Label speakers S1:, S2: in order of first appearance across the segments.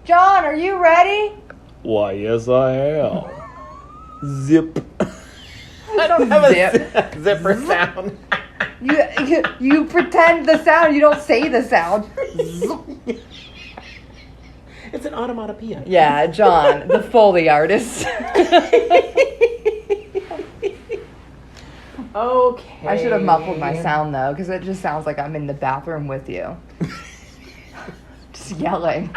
S1: John, are you ready?
S2: Why, yes, I am. Zip.
S1: I don't have a
S2: zipper sound.
S1: You pretend the sound. You don't say the sound.
S2: It's an onomatopoeia.
S1: Yeah, John, the Foley artist.
S2: Okay.
S1: I should have muffled my sound though, because it just sounds like I'm in the bathroom with you. Just yelling.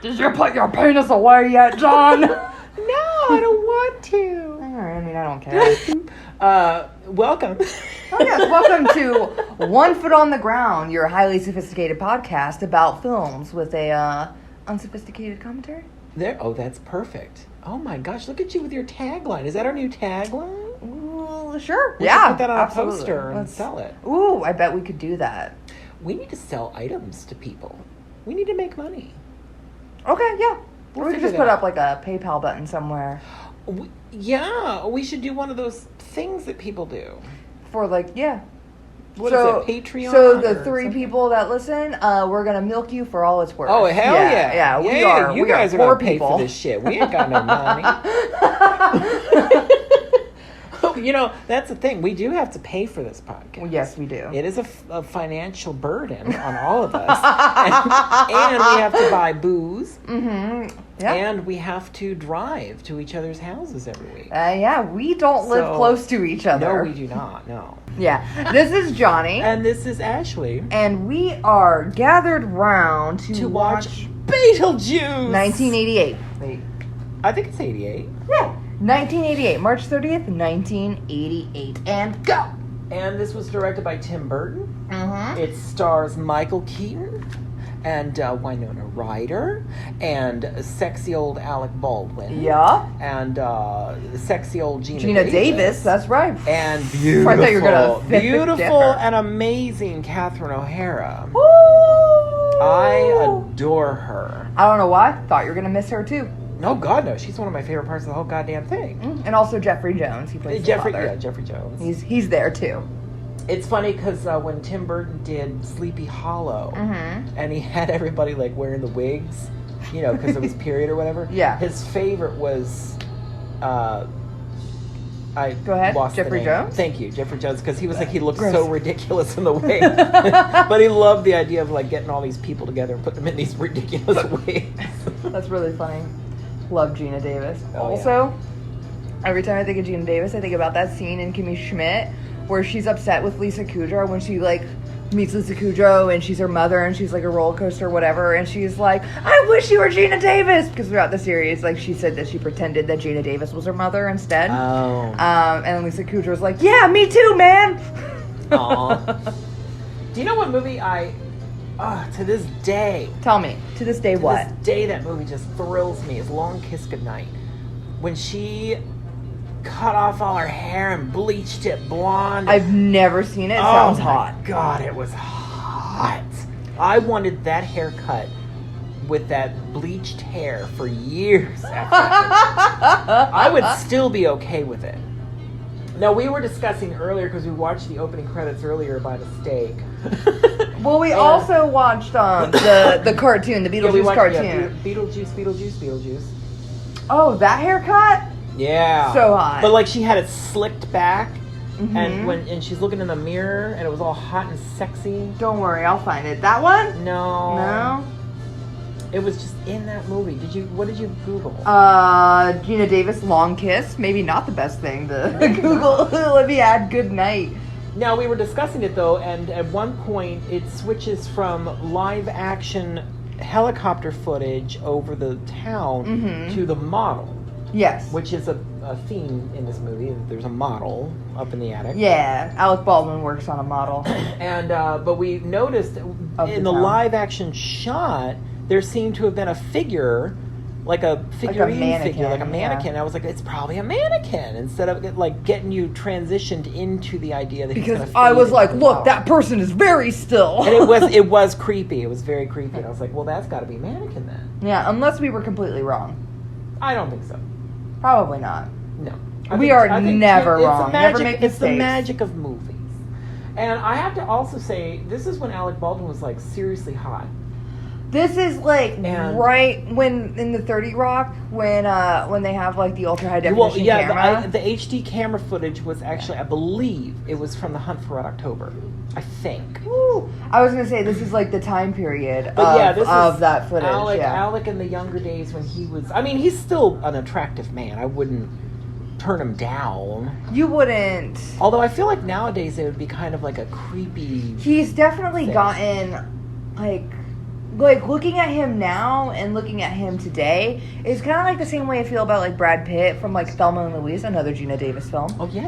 S1: Did you put your penis away yet, John?
S2: No, I don't want to.
S1: Alright, I mean, I don't care.
S2: Welcome.
S1: Oh, yes, welcome to One Foot on the Ground, your highly sophisticated podcast about films with a unsophisticated commentary.
S2: There. Oh, that's perfect. Oh my gosh, look at you with your tagline. Is that our new tagline?
S1: Ooh, sure.
S2: We
S1: yeah,
S2: should put that on
S1: absolutely.
S2: a poster and sell it.
S1: Ooh, I bet we could do that.
S2: We need to sell items to people. We need to make money.
S1: Okay, yeah.
S2: We'll
S1: Or we could
S2: figure
S1: just
S2: that
S1: put
S2: out.
S1: up like a PayPal button somewhere.
S2: We should do one of those things that people do.
S1: For like, yeah.
S2: What is it, Patreon?
S1: So the
S2: or
S1: three
S2: something?
S1: people that listen, we're gonna milk you for all it's worth.
S2: Oh, hell yeah.
S1: Yeah, we
S2: Yeah,
S1: are.
S2: You
S1: we
S2: guys
S1: are
S2: are
S1: poor
S2: gonna pay
S1: people.
S2: for this shit. We ain't got no money. You know, that's the thing. We do have to pay for this podcast.
S1: Well, yes, we do.
S2: It is a financial burden on all of us. and we have to buy booze.
S1: Mm-hmm. Yeah.
S2: And we have to drive to each other's houses every week.
S1: Yeah, we don't live
S2: So-
S1: close to each other.
S2: No, we do not. No.
S1: Yeah. This is Johnny.
S2: And this is Ashley.
S1: And we are gathered round to
S2: watch Beetlejuice.
S1: 1988. Wait.
S2: I think it's 88.
S1: Yeah. 1988. March 30th, 1988. And go!
S2: And this was directed by Tim Burton.
S1: Mm-hmm.
S2: It stars Michael Keaton and Winona Ryder and sexy old Alec Baldwin.
S1: Yeah.
S2: And sexy old
S1: Gina Davis, that's right.
S2: And beautiful,
S1: I thought you were gonna
S2: beautiful
S1: get her.
S2: and amazing Catherine O'Hara.
S1: Woo!
S2: I adore her.
S1: I don't know why. Thought you were going to miss her too.
S2: No, God, no. She's one of my favorite parts of the whole goddamn thing.
S1: And also Jeffrey Jones. He plays
S2: Jeffrey,
S1: the father.
S2: yeah, Jeffrey Jones.
S1: He's there too.
S2: It's funny because when Tim Burton did Sleepy Hollow,
S1: Mm-hmm.
S2: and he had everybody like wearing the wigs, you know, because it was period or whatever.
S1: Yeah.
S2: His favorite was, I
S1: Go ahead,
S2: lost the
S1: Jeffrey
S2: name.
S1: Jones?
S2: Thank you, Jeffrey Jones, because he was like he looked
S1: Gross.
S2: so ridiculous in the wig, but he loved the idea of like getting all these people together and putting them in these ridiculous wigs.
S1: That's really funny. Love Gina Davis.
S2: Oh,
S1: Also, every time I think of Gina Davis, I think about that scene in Kimmy Schmidt where she's upset with Lisa Kudrow when she like meets Lisa Kudrow and she's her mother and she's like a roller coaster or whatever, and she's like, I wish you were Gina Davis, because throughout the series like she said that she pretended that Gina Davis was her mother instead.
S2: Oh.
S1: And then Lisa Kudrow's like, yeah, me too, man.
S2: Aw. Do you know what movie to this day,
S1: Tell me, to this day, what?
S2: this day, that movie just thrills me, is Long Kiss Goodnight. When she cut off all her hair and bleached it blonde.
S1: I've never seen it. It
S2: Oh
S1: sounds
S2: my
S1: hot.
S2: God, it was hot. I wanted that haircut with that bleached hair for years after that. I would still be okay with it. Now, we were discussing earlier, because we watched the opening credits earlier by mistake.
S1: Well, we
S2: And-
S1: also watched the cartoon, the
S2: Yeah, we
S1: Beetlejuice
S2: watched-
S1: cartoon.
S2: yeah, Beetlejuice.
S1: Oh, that haircut?
S2: Yeah.
S1: So hot.
S2: But like she had it slicked back,
S1: Mhm.
S2: and she's looking in the mirror, and it was all hot and sexy.
S1: Don't worry, I'll find it. That one?
S2: No.
S1: No.
S2: It was just in that movie. What did you Google?
S1: Gina Davis, Long Kiss. Maybe not the best thing to Google. Let me add good night.
S2: Now, we were discussing it though, and at one point it switches from live action helicopter footage over the town
S1: Mhm.
S2: to the model,
S1: Yes.
S2: which is a theme in this movie. There's a model up in the attic.
S1: Yeah, Alec Baldwin works on a model.
S2: And but we noticed
S1: Of
S2: in
S1: the
S2: the
S1: town.
S2: live action shot, there seemed to have been a figure like a figurine
S1: mannequin,
S2: figure, like a mannequin.
S1: yeah.
S2: I was like, it's probably a mannequin, instead of like getting you transitioned into the idea that he's
S1: Because
S2: gonna
S1: I
S2: fade
S1: was like,
S2: into the
S1: look,
S2: model.
S1: that person is very still.
S2: And it was creepy. It was very creepy. And I was like, well, that's got to be a mannequin then.
S1: Yeah, unless we were completely wrong.
S2: I don't think so.
S1: Probably not.
S2: No.
S1: We are never
S2: it's
S1: wrong.
S2: the magic,
S1: Never make
S2: It's the
S1: mistakes.
S2: magic of movies. And I have to also say, this is when Alec Baldwin was like seriously hot.
S1: This is like
S2: And-
S1: right when in the 30 Rock when they have like the ultra high definition
S2: Well, yeah,
S1: camera.
S2: the HD camera footage was actually, I believe, it was from The Hunt for Red October. I think.
S1: Woo. I was gonna say this is like the time period
S2: But yeah, this
S1: of
S2: is
S1: that footage.
S2: Alec in the younger days when he was. I mean, he's still an attractive man. I wouldn't turn him down.
S1: You wouldn't.
S2: Although I feel like nowadays it would be kind of like a creepy.
S1: He's definitely
S2: thing.
S1: gotten like looking at him now and looking at him today is kind of like the same way I feel about like Brad Pitt from like Thelma and Louise, another Gina Davis film.
S2: Oh yeah.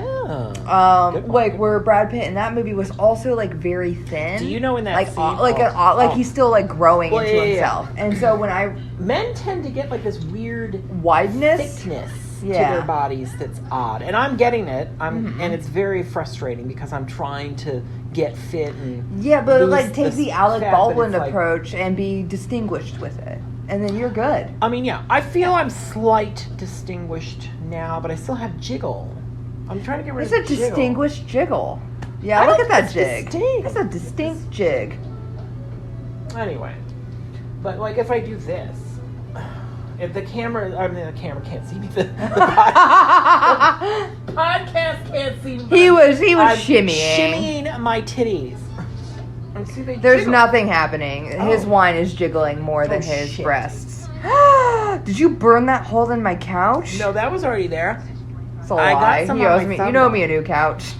S2: Good one.
S1: Like where Brad Pitt in that movie was also like very thin.
S2: Do you know in that
S1: like
S2: scene?
S1: he's still like growing
S2: Well,
S1: into
S2: yeah.
S1: himself, and so when I
S2: Men tend to get like this weird
S1: wideness,
S2: thickness
S1: Yeah.
S2: to their bodies that's odd, and I'm getting it.
S1: Mhm.
S2: And it's very frustrating because I'm trying to get fit and
S1: yeah, but
S2: lose
S1: like take the Alec
S2: fat, but
S1: Baldwin
S2: it's like-
S1: approach and be distinguished with it, and then you're good.
S2: I mean, yeah, I feel I'm slight distinguished now, but I still have jiggle. I'm trying to get rid
S1: It's
S2: of
S1: a
S2: jiggle.
S1: distinguished jiggle. Yeah,
S2: I
S1: look
S2: don't
S1: at that
S2: think
S1: jig.
S2: it's distinct.
S1: That's a distinct jig.
S2: Anyway, but like if I do this, if the camera can't see me, the podcast can't see me.
S1: He was
S2: I'm
S1: shimmying.
S2: shimmying my titties. And see, they
S1: There's
S2: jiggle.
S1: nothing happening. His
S2: Oh.
S1: wine is jiggling more than
S2: Oh,
S1: his
S2: shit.
S1: breasts. Did you burn that hole in my couch?
S2: No, that was already there,
S1: It's a
S2: I got
S1: lie.
S2: some
S1: He
S2: on
S1: owes
S2: my
S1: me.
S2: thumb
S1: You know
S2: now.
S1: me a new couch.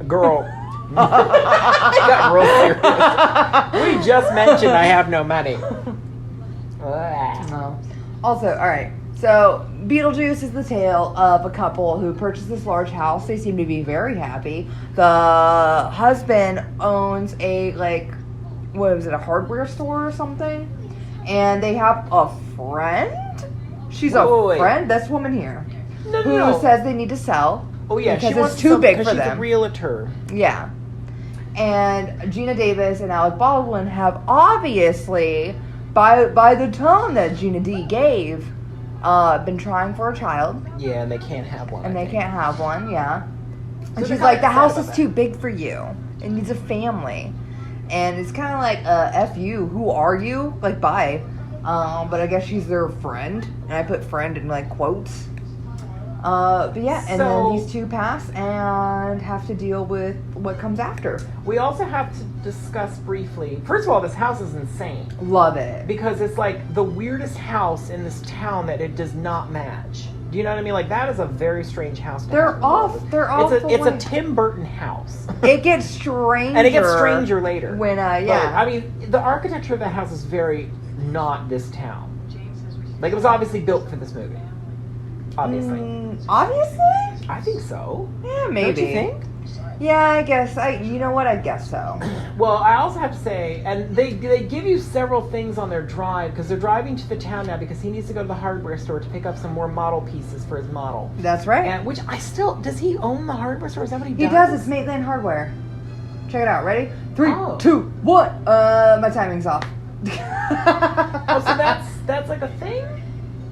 S2: girl. I got real serious. We just mentioned I have no money.
S1: No. Also, all right. So Beetlejuice is the tale of a couple who purchased this large house. They seem to be very happy. The husband owns a what was it, a hardware store or something? And they have a friend. She's a
S2: Wait.
S1: friend. This woman here
S2: No,
S1: who
S2: no.
S1: says they need to sell.
S2: Oh yeah,
S1: because
S2: she wants
S1: it's too big for
S2: she's
S1: them.
S2: a realtor.
S1: Yeah. And Gina Davis and Alec Baldwin have obviously, by the tone that Gina D gave, been trying for a child,
S2: Yeah, and they can't have one.
S1: and
S2: I
S1: they
S2: think.
S1: can't have one. Yeah.
S2: So
S1: And
S2: they're
S1: she's like, the
S2: kinda
S1: house
S2: sad
S1: is
S2: about
S1: too big for you. It needs a family. And it's kind of like, F you. Who are you? Like, bye. But I guess she's their friend, and I put friend in like quotes. But yeah, and then
S2: So-
S1: these two pass and have to deal with what comes after.
S2: We also have to discuss briefly. First of all, this house is insane
S1: Love it.
S2: because it's like the weirdest house in this town that it does not match. Do you know what I mean? Like that is a very strange house. To
S1: They're
S2: have.
S1: off. They're off.
S2: It's a
S1: like-
S2: Tim Burton house.
S1: It gets stranger.
S2: And it gets stranger later.
S1: When
S2: But,
S1: yeah.
S2: I mean, the architecture of the house is very not this town. Like it was obviously built for this movie. Obviously.
S1: Obviously?
S2: I think so.
S1: Yeah, maybe.
S2: Don't you think?
S1: Yeah, I guess. You know what? I guess so.
S2: Well, I also have to say, and they give you several things on their drive because they're driving to the town now because he needs to go to the hardware store to pick up some more model pieces for his model.
S1: That's right.
S2: And which I still does he own the hardware store? Is that what he does?
S1: He does. It's Maitland Hardware. Check it out. Ready? 3,
S2: Oh.
S1: 2, 1. My timing's off.
S2: Oh, so that's like a thing?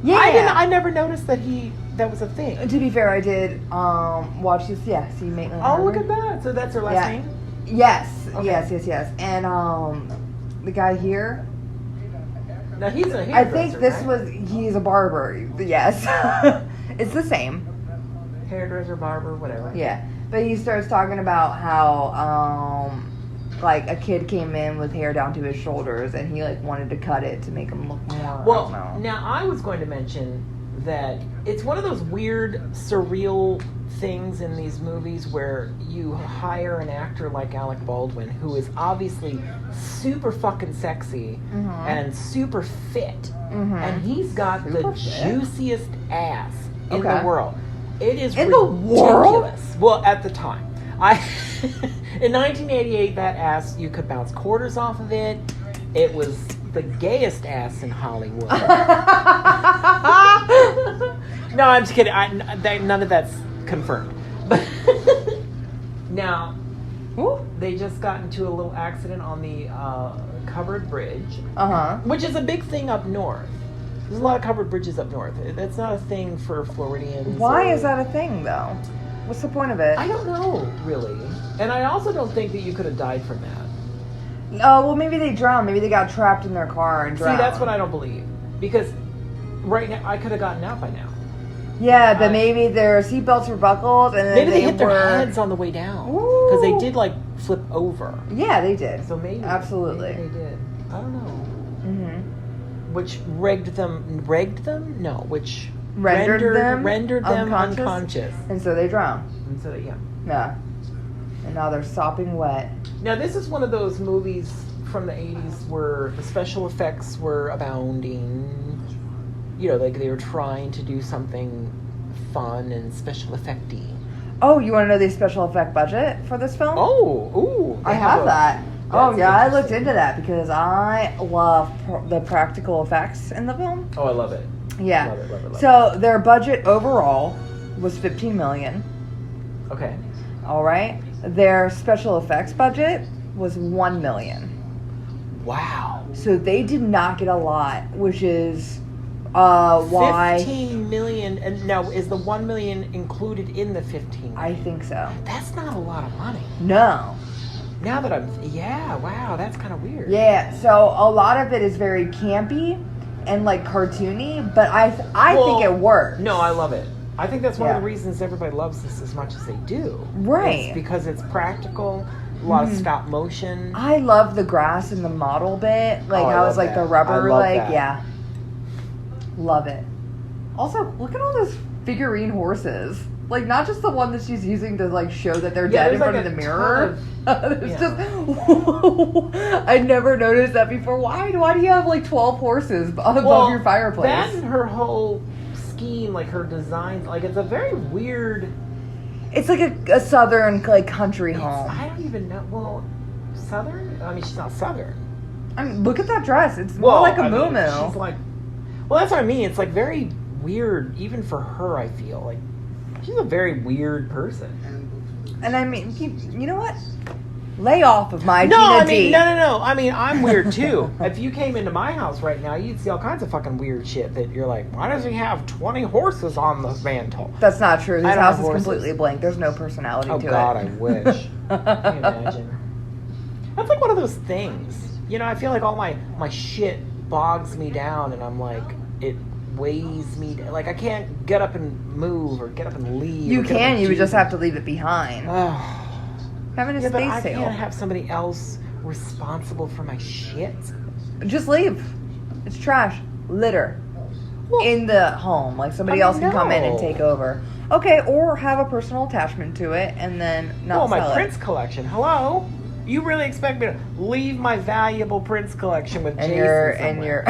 S1: Yeah.
S2: I never noticed that was a thing.
S1: To be fair, I did watch this. Yeah, see Maitland.
S2: Oh,
S1: Hardware.
S2: look at that. So that's her last
S1: Yeah.
S2: name?
S1: Yes,
S2: Okay.
S1: yes. And the guy here,
S2: Now he's a
S1: I
S2: hairdresser,
S1: think this
S2: right?
S1: he's a barber. Yes, it's the same.
S2: Hairdresser, barber, whatever.
S1: Yeah, but he starts talking about how like a kid came in with hair down to his shoulders, and he like wanted to cut it to make him look more.
S2: Well,
S1: I don't know.
S2: now I was going to mention that it's one of those weird, surreal things in these movies where you hire an actor like Alec Baldwin, who is obviously super fucking sexy
S1: Mhm.
S2: and super fit,
S1: Mhm.
S2: and he's got
S1: Super
S2: the
S1: fit?
S2: juiciest ass in
S1: Okay.
S2: the world. It is
S1: In the world?
S2: ridiculous. Well, at the time, in 1988, that ass you could bounce quarters off of it. It was the gayest ass in Hollywood. No, I'm just kidding. None of that's confirmed. But now, they just got into a little accident on the covered bridge, which is a big thing up north. There's a lot of covered bridges up north. That's not a thing for Floridians.
S1: Why is that a thing, though? What's the point of it?
S2: I don't know, really. And I also don't think that you could have died from that.
S1: Oh, well, maybe they drowned. Maybe they got trapped in their car and drowned.
S2: See, that's what I don't believe. Because right now, I could have gotten out by now.
S1: Yeah, but maybe their seatbelts were buckled, and then
S2: maybe they hit their heads on the way down. Because they did, like, flip over.
S1: Yeah, they did.
S2: So maybe.
S1: Absolutely.
S2: Maybe they did. I don't know.
S1: Mm-hmm.
S2: Which rendered them unconscious.
S1: And so they drowned.
S2: And so, yeah.
S1: Yeah. And now they're sopping wet.
S2: Now, this is one of those movies from the 80s where the special effects were abounding. You know, like they were trying to do something fun and special effecty.
S1: Oh, you want to know the special effect budget for this film?
S2: Oh, ooh.
S1: I have that. Oh, yeah, I looked into that because I love the practical effects in the film.
S2: Oh, I love it.
S1: Yeah.
S2: Love it.
S1: So their budget overall was $15 million.
S2: Okay.
S1: All right. Their special effects budget was $1 million.
S2: Wow.
S1: So they did not get a lot, which is why
S2: 15 million. And now, is the 1 million included in the 15 million?
S1: I think so.
S2: That's not a lot of money.
S1: No.
S2: Now that wow, that's kind of weird.
S1: Yeah, so a lot of it is very campy and like cartoony, but I think it works.
S2: No, I love it. I think that's one of the reasons everybody loves this as much as they do.
S1: Right.
S2: It's because it's practical, a lot of stop motion.
S1: I love the grass and the model bit, like how it's like the rubber, love it. Also, look at all those figurine horses. Like, not just the one that she's using to, like, show that they're dead in front of the mirror. There's just... I never noticed that before. Why do you have, like, 12 horses above your fireplace?
S2: That and her whole scheme, like, her design, like, it's a very weird...
S1: It's like a southern, like, country home.
S2: I don't even know. Well, southern? I mean, she's not southern.
S1: I mean, look at that dress. It's more like a muumuu.
S2: She's like... Well, that's what I mean. It's, like, very weird, even for her, I feel. Like, she's a very weird person.
S1: And I mean, you know what? Lay off of my
S2: No,
S1: Gina
S2: I mean,
S1: D.
S2: no. I mean, I'm weird too. If you came into my house right now, you'd see all kinds of fucking weird shit that you're like, why does he have 20 horses on the mantle?
S1: That's not true. This
S2: I don't
S1: house
S2: have
S1: is
S2: horses.
S1: completely blank. There's no personality to it.
S2: Oh, God, I wish. Can you imagine? That's like one of those things. You know, I feel like all my shit bogs me down, and I'm like, it weighs me down. Like, I can't get up and move or get up and leave.
S1: You can. You would just have to leave it behind. Having a
S2: Yeah, but I
S1: space sale.
S2: can't have somebody else responsible for my shit.
S1: Just leave. It's trash. Litter. In the home. Like, somebody else can come in and take over. Okay, or have a personal attachment to it and then not
S2: my
S1: sell it.
S2: Prince collection. Hello? You really expect me to leave my valuable Prince collection with Jason somewhere?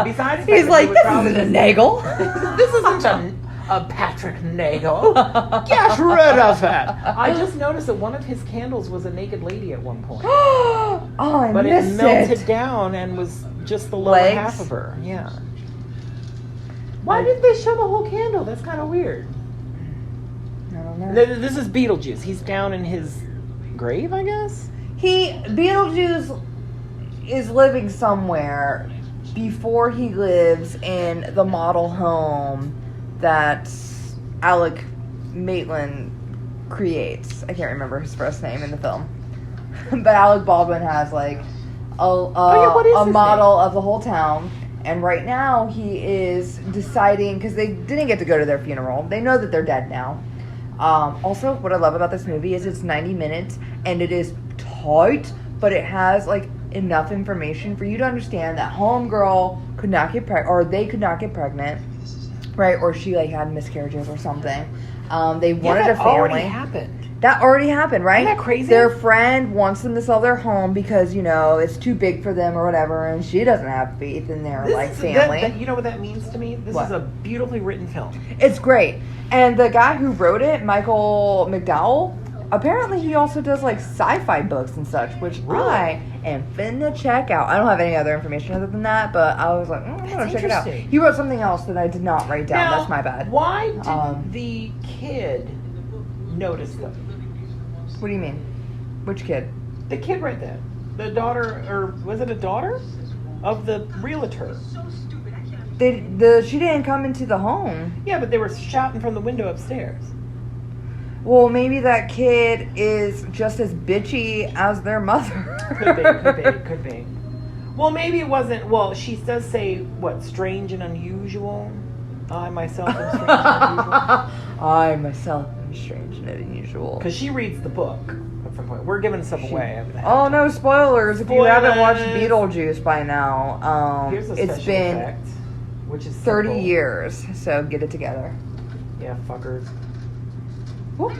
S2: Besides,
S1: he's like, this isn't a Nagel.
S2: This isn't a Patrick Nagel. Get rid of it. I just noticed that one of his candles was a naked lady at one point.
S1: Oh, I
S2: but
S1: missed
S2: it melted down and was just the lower half of her. Yeah. Why did they show the whole candle? That's kind of weird.
S1: I don't know.
S2: This is Beetlejuice. He's down in his grave, I guess?
S1: Beetlejuice is living somewhere before he lives in the model home that Alec Maitland creates. I can't remember his first name in the film. But Alec Baldwin has like a model of the whole town. And right now he is deciding, because they didn't get to go to their funeral. They know that they're dead now. Also, what I love about this movie is it's 90 minutes and it is tight, but it has like enough information for you to understand that homegirl could not get pregnant, or they could not get pregnant, right? Or she like had miscarriages or something. They wanted a family.
S2: That already happened.
S1: That already happened, right?
S2: Isn't that crazy?
S1: Their friend wants them to sell their home because, you know, it's too big for them or whatever, and she doesn't have faith in their, family.
S2: You know what that means to me? This is a beautifully written film.
S1: It's great. And the guy who wrote it, Michael McDowell, apparently he also does, like, sci-fi books and such, which I and finna check out. I don't have any other information other than that, but I was like, I'm gonna check it out.
S2: interesting.
S1: He wrote something else that I did not write down.
S2: Now,
S1: That's my bad.
S2: Why didn't the kid notice them?
S1: What do you mean? Which kid?
S2: The kid right there. The daughter, or was it a daughter? Of the realtor.
S1: She didn't come into the home.
S2: Yeah, but they were shouting from the window upstairs.
S1: Well, maybe that kid is just as bitchy as their mother.
S2: Could be. Well, maybe it wasn't. Well, she does say, what, strange and unusual? I myself am strange and unusual.
S1: I myself am strange and unusual.
S2: Because she reads the book at some point. We're giving stuff away.
S1: Oh, no, spoilers. If you haven't watched Beetlejuice by now,
S2: Here's a special
S1: it's been
S2: effect, which is
S1: 30
S2: simple.
S1: years, so get it together.
S2: Yeah, fuckers.
S1: Whoop.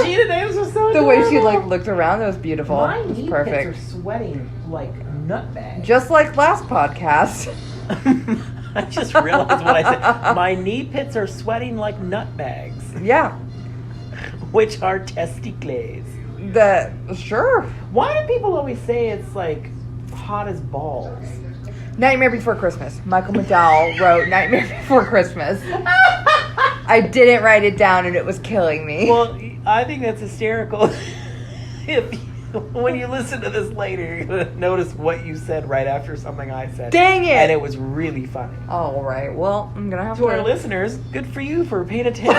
S2: Gina Davis was so
S1: The way she
S2: adorable.
S1: looked around, it was beautiful.
S2: My
S1: It was
S2: knee
S1: perfect.
S2: pits are sweating like nutbags.
S1: Just like last podcast.
S2: I just realized what I said. My knee pits are sweating like nutbags,
S1: Yeah.
S2: which are testicles.
S1: Sure.
S2: Why do people always say it's like hot as balls?
S1: Nightmare Before Christmas. Michael McDowell wrote Nightmare Before Christmas. I didn't write it down and it was killing me.
S2: Well, I think that's hysterical. When you listen to this later, you're going to notice what you said right after something I said.
S1: Dang it!
S2: And it was really funny.
S1: All right. Well, I'm going to have
S2: To our listeners, good for you for paying attention.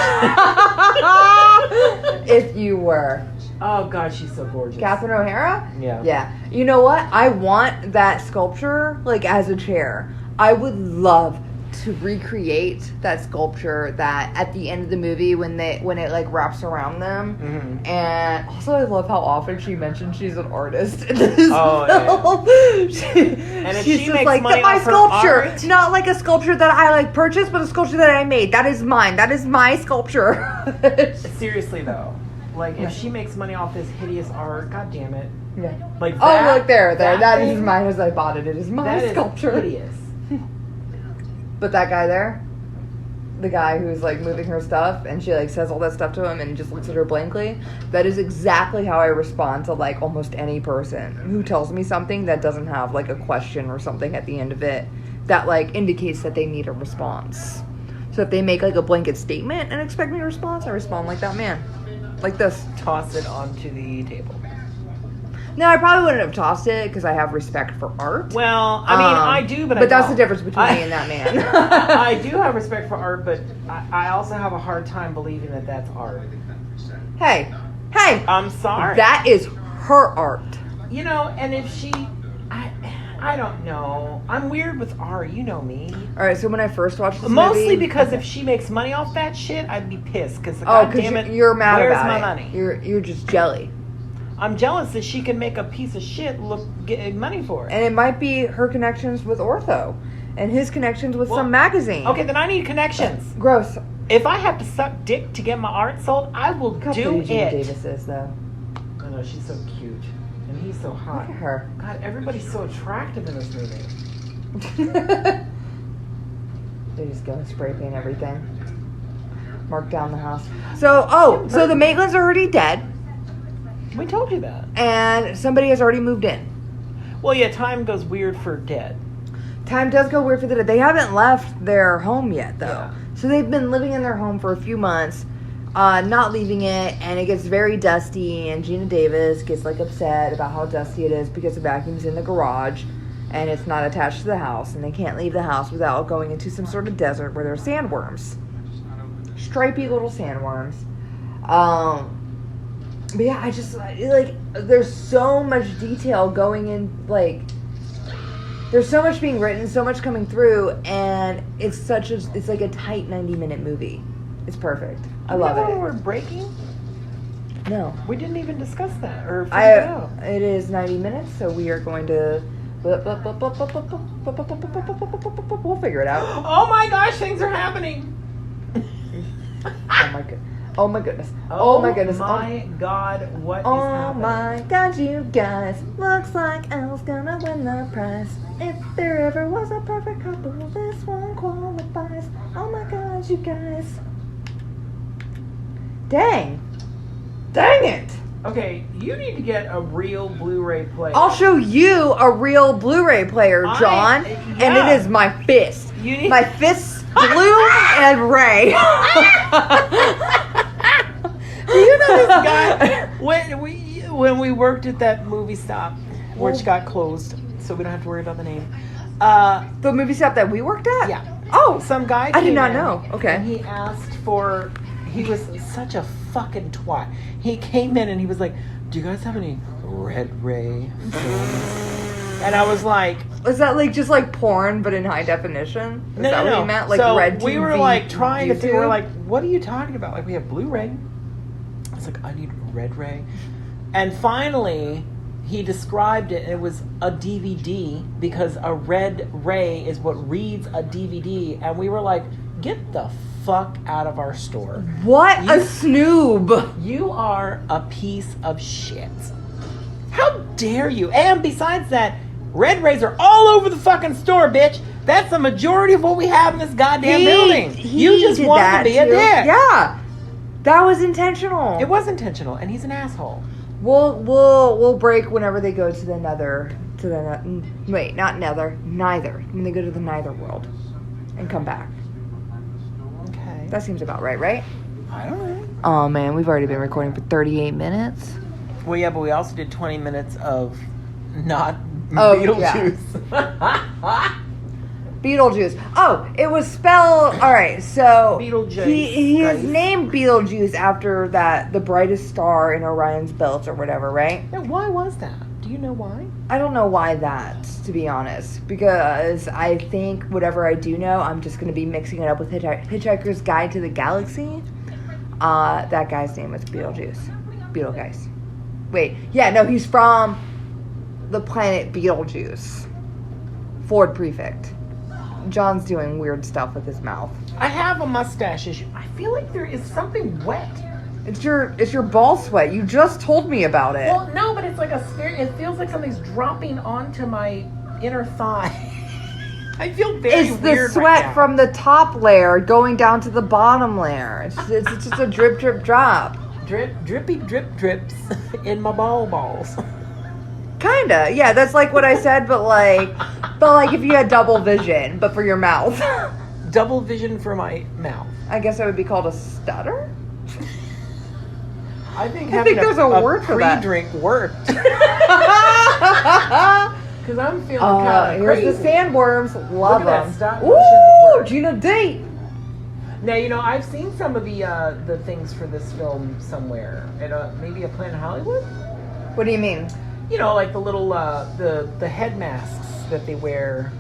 S1: If you were.
S2: Oh, God, she's so gorgeous.
S1: Catherine O'Hara?
S2: Yeah.
S1: Yeah. You know what? I want that sculpture, like, as a chair. I would love to recreate that sculpture that at the end of the movie when it like wraps around them.
S2: Mm-hmm.
S1: And also I love how often she mentions she's an artist in this film.
S2: And if
S1: she's
S2: she
S1: just
S2: makes
S1: like,
S2: money
S1: my
S2: off her
S1: sculpture,
S2: art-
S1: not like a sculpture that I like purchased, but a sculpture that I made. That is mine. That is my sculpture.
S2: Seriously, though. Like, if she makes money off this hideous art, God damn it.
S1: Yeah.
S2: Like
S1: Oh,
S2: that,
S1: look there. That
S2: thing,
S1: is mine as I bought it. It is my
S2: that
S1: sculpture.
S2: is hideous.
S1: But that guy there, the guy who's like moving her stuff and she like says all that stuff to him and he just looks at her blankly, that is exactly how I respond to like almost any person who tells me something that doesn't have like a question or something at the end of it that like indicates that they need a response. So if they make like a blanket statement and expect me to respond, I respond like that man. Like this.
S2: Toss it onto the table.
S1: No, I probably wouldn't have tossed it because I have respect for art.
S2: Well, I mean, I do, but I
S1: that's
S2: don't.
S1: the difference between me and that man.
S2: I do have respect for art, but I also have a hard time believing that that's art.
S1: Hey,
S2: I'm sorry.
S1: that is her art.
S2: You know, and if she... I don't know. I'm weird with art. You know me.
S1: All right, so when I first watched this
S2: Mostly
S1: movie,
S2: because if she makes money off that shit, I'd be pissed. Because,
S1: oh,
S2: goddamn it,
S1: you're mad
S2: where's
S1: about
S2: my
S1: it.
S2: money?
S1: You're just jelly,
S2: I'm jealous that she can make a piece of shit get money for it.
S1: and it might be her connections with Ortho, and his connections with some magazine.
S2: Okay, then I need connections.
S1: Gross.
S2: If I have to suck dick to get my art sold, I will
S1: Look how
S2: do
S1: pretty
S2: it.
S1: Gina Davis is, though.
S2: I know, she's so cute. And he's so hot.
S1: Look at her.
S2: God, everybody's so attractive in this movie.
S1: They just go and spray paint everything. Mark down the house. So the Maitlands are already dead,
S2: We told you that.
S1: and somebody has already moved in.
S2: Well, yeah, time goes weird for dead.
S1: Time does go weird for the dead. They haven't left their home yet, though.
S2: Yeah.
S1: So they've been living in their home for a few months, not leaving it, and it gets very dusty, and Gina Davis gets, like, upset about how dusty it is because the vacuum's in the garage, and it's not attached to the house, and they can't leave the house without going into some sort of desert where there's sandworms. Stripy little sandworms. But yeah, I just, like, there's so much detail going in, like, there's so much being written, so much coming through, and it's like a tight 90-minute movie. It's perfect. I love
S2: Remember
S1: it.
S2: when we're breaking?
S1: No.
S2: We didn't even discuss that or figure it out.
S1: It is 90 minutes, so we are going to... We'll figure it out.
S2: Oh my gosh, things are happening.
S1: Oh my goodness. Oh my goodness.
S2: My God, what is
S1: Oh
S2: happening?
S1: my God, you guys. Looks like Elle's gonna win the prize. If there ever was a perfect couple, this one qualifies. Oh my God, you guys. Dang. Dang it!
S2: Okay, you need to get a real Blu-ray player.
S1: I'll show you a real Blu-ray player, John, and
S2: yeah.
S1: it is my fist.
S2: You need-
S1: My fist's blue and ray.
S2: Do you know this guy? When we worked at that movie stop, which got closed, so we don't have to worry about the name.
S1: The movie shop that we worked at?
S2: Yeah.
S1: Oh,
S2: Some guy
S1: I did
S2: came
S1: not
S2: in,
S1: know. Okay.
S2: And he asked for, he was such a fucking twat. He came in and he was like, do you guys have any Red Ray films? And I was like,
S1: is that like just like porn but in high definition? Is that what you meant? Like
S2: so
S1: red
S2: we
S1: TV
S2: were like trying to figure,
S1: YouTube?
S2: like, what are you talking about? Like, we have Blu-ray. I was like, I need Red Ray. And finally, he described it, and it was a DVD, because a red ray is what reads a DVD. And we were like, get the fuck out of our store.
S1: What a snoob.
S2: You are a piece of shit. How dare you? And besides that, red rays are all over the fucking store, bitch. That's the majority of what we have in this goddamn building. You just
S1: did
S2: wanted
S1: that
S2: to be a
S1: too.
S2: dick.
S1: Yeah. That was intentional.
S2: It was intentional, and he's an asshole.
S1: We'll break whenever they go to the nether, wait, not nether, neither. When they go to the neither world and come back.
S2: Okay.
S1: That seems about right?
S2: I don't know.
S1: Oh man, we've already been recording for 38 minutes.
S2: Well, yeah, but we also did 20 minutes of not
S1: Oh,
S2: Beetlejuice.
S1: Beetlejuice. Oh, it was spelled. All right, so
S2: Beetlejuice.
S1: He is
S2: Guys.
S1: named Beetlejuice after the brightest star in Orion's belt or whatever, right?
S2: Now, why was that? Do you know why?
S1: I don't know why that, to be honest, because I think whatever I do know, I'm just going to be mixing it up with Hitchhiker's Guide to the Galaxy. That guy's name was Beetlejuice. Beetlejuice. Wait, yeah, no, he's from the planet Beetlejuice. Ford Prefect. John's doing weird stuff with his mouth.
S2: I have a mustache issue. I feel like there is something wet.
S1: It's your ball sweat. You just told me about it.
S2: Well, no, but it's like it feels like something's dropping onto my inner thigh. I feel very
S1: It's the
S2: weird
S1: sweat
S2: right now.
S1: from the top layer going down to the bottom layer. It's just a drip, drip, drop.
S2: Drippy drips in my balls.
S1: Kinda, yeah. That's like what I said, but like if you had double vision, but for your mouth.
S2: Double vision for my mouth.
S1: I guess that would be called a stutter.
S2: I think
S1: there's a word for that.
S2: Pre-drink worked. Because I'm feeling kind of
S1: Here's
S2: crazy.
S1: the sandworms. Love
S2: Look at that
S1: them.
S2: stop
S1: Ooh,
S2: motion.
S1: Gina Date.
S2: Now, I've seen some of the things for this film somewhere. At maybe a Planet Hollywood?
S1: What do you mean?
S2: Like the little, the head masks that they wear.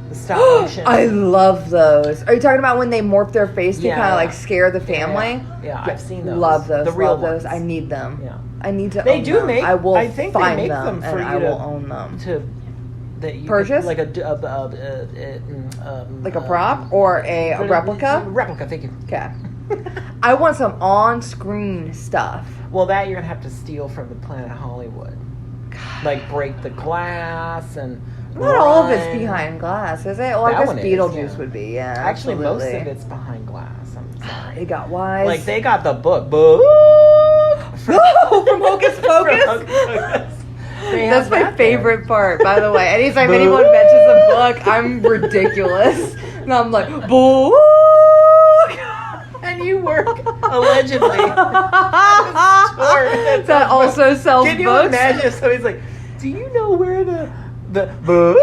S2: The stop motion.
S1: I love those. Are you talking about when they morph their face to
S2: Yeah.
S1: kind of like scare the family?
S2: Yeah, I've seen those.
S1: Love those.
S2: The real
S1: love those.
S2: ones.
S1: I need them.
S2: Yeah.
S1: I need to.
S2: They
S1: own
S2: do
S1: them.
S2: make.
S1: I will
S2: I think they
S1: find
S2: make
S1: them,
S2: them for
S1: and
S2: you
S1: I will
S2: to
S1: own them.
S2: that you
S1: Purchase?
S2: like
S1: Like a
S2: a
S1: prop or a replica?
S2: Replica, thank you.
S1: Okay. I want some on-screen stuff.
S2: Well, that you're gonna have to steal from the Planet Hollywood. Like break the glass and.
S1: Not all of it's
S2: run.
S1: behind glass, is it? Well,
S2: That
S1: I guess
S2: one is,
S1: Beetlejuice
S2: yeah.
S1: would be, yeah.
S2: Actually, most
S1: absolutely.
S2: of it's behind glass. I'm sorry.
S1: It got wise.
S2: Like they got the book.
S1: from Hocus Pocus? That's my favorite part, by the way. Anytime anyone mentions a book, I'm ridiculous. And I'm like, book!
S2: And you work allegedly.
S1: That also sells
S2: Can you
S1: books.
S2: imagine if somebody's like, do you know where the book?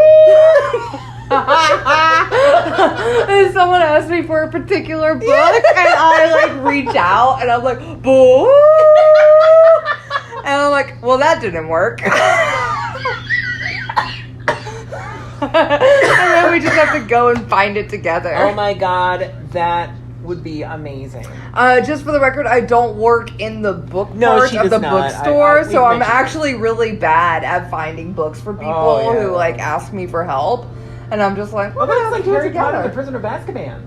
S1: And someone asks me for a particular book, and I like reach out, and I'm like, book! And I'm like, well, that didn't work. And then we just have to go and find it together.
S2: Oh my god, that would be amazing.
S1: Just for the record, I don't work in the book
S2: No,
S1: part
S2: she
S1: of
S2: does
S1: the
S2: not.
S1: bookstore,
S2: we've
S1: so I'm
S2: mentioned
S1: actually really bad at finding books for people
S2: Oh, yeah.
S1: who like ask me for help, and I'm just like,
S2: Well,
S1: we're gonna
S2: that's
S1: have
S2: like
S1: to do it
S2: Harry Potter and the
S1: together.
S2: Prisoner of Azkaban.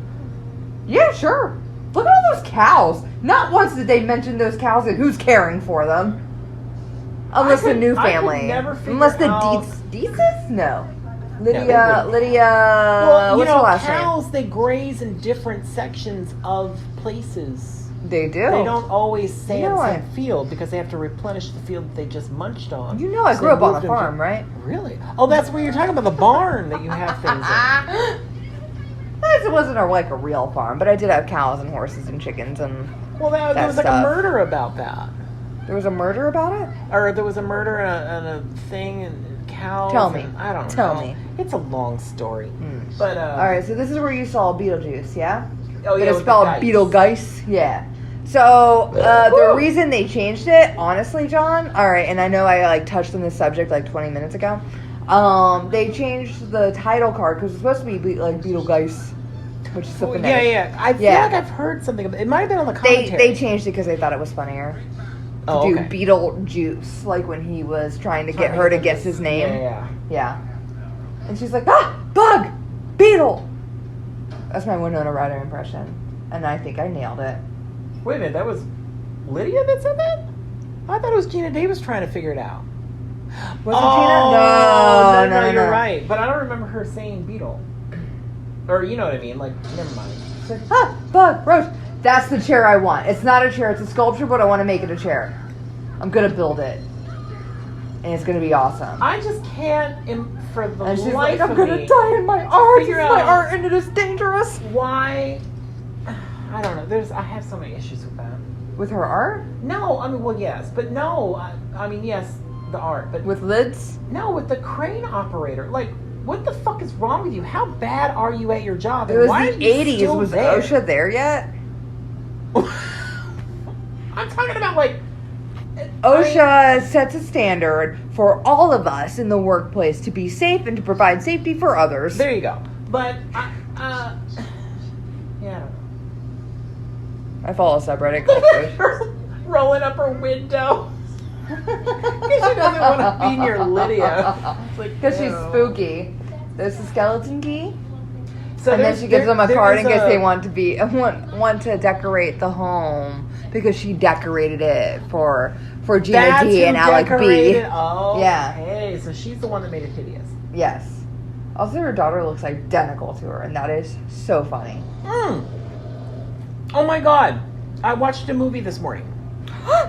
S1: Yeah, sure. Look at all those cows. Not once did they mention those cows and who's caring for them. Unless the new
S2: I could
S1: family.
S2: never figure
S1: Unless the
S2: out-
S1: Deeses? No.
S2: they
S1: Lydia,
S2: wouldn't. Well,
S1: what's her last name?
S2: cows, they graze in different sections of places.
S1: They do.
S2: They don't always stay in the
S1: I-
S2: same field because they have to replenish the field that they just munched on.
S1: You know I
S2: So
S1: grew
S2: they
S1: up on
S2: moved
S1: a
S2: them to-
S1: farm, right?
S2: Really? Oh, that's where you're talking about the barn that you have things in.
S1: It wasn't like a real farm, but I did have cows and horses and chickens and...
S2: Well, there
S1: That
S2: was like
S1: stuff.
S2: a murder about that.
S1: There was a murder about it?
S2: Or there was a murder and a thing and cows.
S1: Tell me.
S2: and- I don't know.
S1: Tell me.
S2: It's a long story. But,
S1: Alright, so this is where you saw Beetlejuice, yeah?
S2: Oh, yeah,
S1: But it's
S2: with the
S1: spelled
S2: dice.
S1: Beetlejuice, yeah. So, the reason they changed it, honestly, John, alright, and I know I, like, touched on this subject, like, 20 minutes ago. They changed the title card, because it's supposed to be, like, Beetlejuice, which is so phonetic.
S2: Yeah. I feel like I've heard something about it. Might have been on the commentary.
S1: They changed it because they thought it was funnier.
S2: oh,
S1: Do
S2: okay.
S1: Beetlejuice, like when he was trying to get
S2: Trying
S1: her to
S2: get
S1: guess
S2: this-
S1: his name.
S2: Yeah.
S1: And she's like, bug, beetle. That's my Winona Ryder impression, and I think I nailed it.
S2: Wait a minute, that was Lydia that said that? I thought it was Gina Davis trying to figure it out.
S1: Was it
S2: Oh,
S1: Gina? No,
S2: you're right. But I don't remember her saying beetle. Or you know what I mean? Like, never mind.
S1: She's like, bug, roach. That's the chair I want. It's not a chair; it's a sculpture, but I want to make it a chair. I'm gonna build it, and it's gonna be awesome.
S2: I just can't, for the
S1: And she's
S2: life
S1: like, I'm
S2: of
S1: gonna
S2: me,
S1: die in my art. It's
S2: figure
S1: my
S2: out-
S1: art, and it is dangerous.
S2: why. I don't know. I have so many issues with that.
S1: With her art,
S2: No, I mean, well, yes, but no. I mean, yes, the art, but
S1: with lids.
S2: no, with the crane operator. Like, what the fuck is wrong with you? How bad are you at your job?
S1: It
S2: And
S1: was
S2: why
S1: the
S2: are you
S1: 80s.
S2: still
S1: Was
S2: there?
S1: OSHA there yet?
S2: I'm talking about like
S1: OSHA sets a standard for all of us in the workplace to be safe and to provide safety for others.
S2: There you go. But yeah.
S1: I follow a subreddit called OSHA.
S2: Rolling up her window because she doesn't want to be near Lydia. It's like,
S1: Because she's
S2: no.
S1: spooky. There's the skeleton key,
S2: So
S1: and then
S2: there's-
S1: she gives them a
S2: there
S1: card
S2: is
S1: in case
S2: a-
S1: they want to decorate the home because she decorated it for Gina
S2: That's
S1: D
S2: who
S1: and Alec B.
S2: decorated- Oh,
S1: Yeah.
S2: Okay, so she's the one that made it hideous.
S1: Yes. Also, her daughter looks identical to her, and that is so funny.
S2: Oh my god! I watched a movie this morning.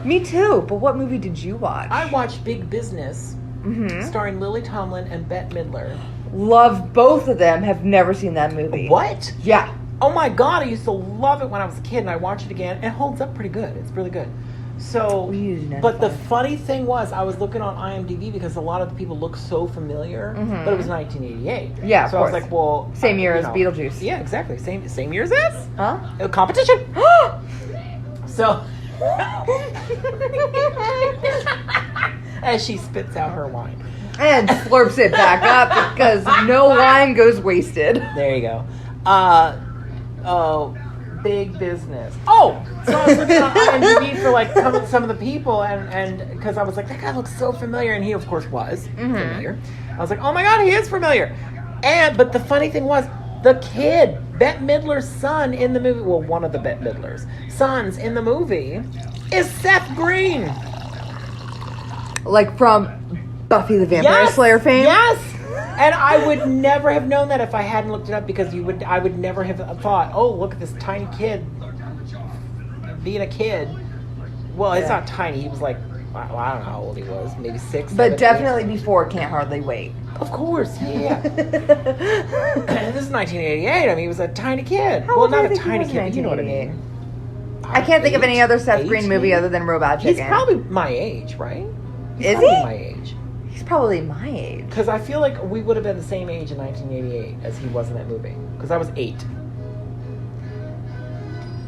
S1: Me too. But what movie did you watch?
S2: I watched Big Business,
S1: Mm-hmm.
S2: starring Lily Tomlin and Bette Midler.
S1: Love both of them. Have never seen that movie.
S2: What?
S1: Yeah.
S2: Oh my god, I used to love it when I was a kid, and I watched it again. It holds up pretty good. It's really good. So,
S1: We use Netflix.
S2: but the funny thing was, I was looking on IMDb because a lot of the people look so familiar,
S1: Mhm.
S2: but it was 1988.
S1: Yeah, of
S2: so I was
S1: course.
S2: like, well,
S1: Same year
S2: you
S1: as
S2: know.
S1: Beetlejuice.
S2: Yeah, exactly. Same year as this.
S1: Huh?
S2: Competition. So, as she spits out her wine.
S1: And slurps it back up because no wine goes wasted.
S2: There you go. Oh, Big Business. Oh, so I was looking on IMDb for like some of the people, and because I was like, that guy looks so familiar, and he of course was familiar. I was like, oh my god, he is familiar. But the funny thing was, the kid, Bette Midler's son in the movie, well, one of the Bette Midler's sons in the movie, is Seth Green.
S1: Like from Buffy the Vampire
S2: Yes!
S1: Slayer fame?
S2: Yes. And I would never have known that if I hadn't looked it up because I would never have thought, oh, look at this tiny kid being a kid. Well, it's
S1: Yeah.
S2: not tiny. He was like, well, I don't know how old he was, maybe 6.
S1: But
S2: 7,
S1: definitely before Can't Hardly Wait.
S2: 8. Of course, yeah. And this is 1988. I mean, he was a tiny kid.
S1: How
S2: well,
S1: old do
S2: not
S1: you
S2: a
S1: think he
S2: tiny
S1: was
S2: kid,
S1: in
S2: but you know what I
S1: 1988?
S2: mean.
S1: I can't think of any other Seth
S2: 8,
S1: Green movie
S2: maybe?
S1: other than Robot Chicken.
S2: He's probably my age, right? He's
S1: Is
S2: probably
S1: he?
S2: my age.
S1: He's probably my age.
S2: Because I feel like we would have been the same age in 1988 as he was in that movie. Because I was 8.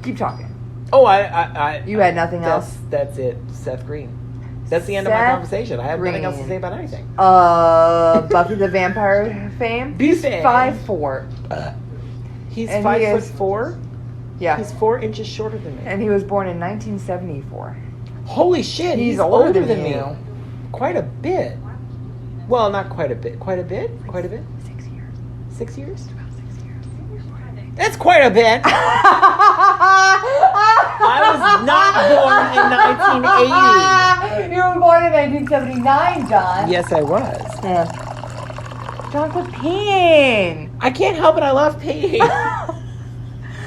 S1: Keep talking.
S2: Oh, I
S1: You had nothing else?
S2: That's it. Seth Green. That's the end of my
S1: Seth
S2: conversation. I have nothing else to
S1: Green.
S2: say about anything.
S1: Buffy the Vampire fame? He's
S2: Buffy.
S1: 5'4".
S2: He's
S1: And he
S2: 5'4".
S1: Yeah.
S2: He's 4 inches shorter than me.
S1: And he was born in 1974.
S2: Holy shit!
S1: He's
S2: He's
S1: older
S2: older
S1: than
S2: than
S1: you.
S2: me. Quite a bit. Well, not quite a bit. Quite a bit. Quite a bit.
S1: 6 years.
S2: 6 years.
S1: About 6 years.
S2: That's quite a bit. I was not born in 1980.
S1: You were born in 1979, John.
S2: Yes, I was.
S1: Yeah. John, quit peeing.
S2: I can't help it. I love peeing.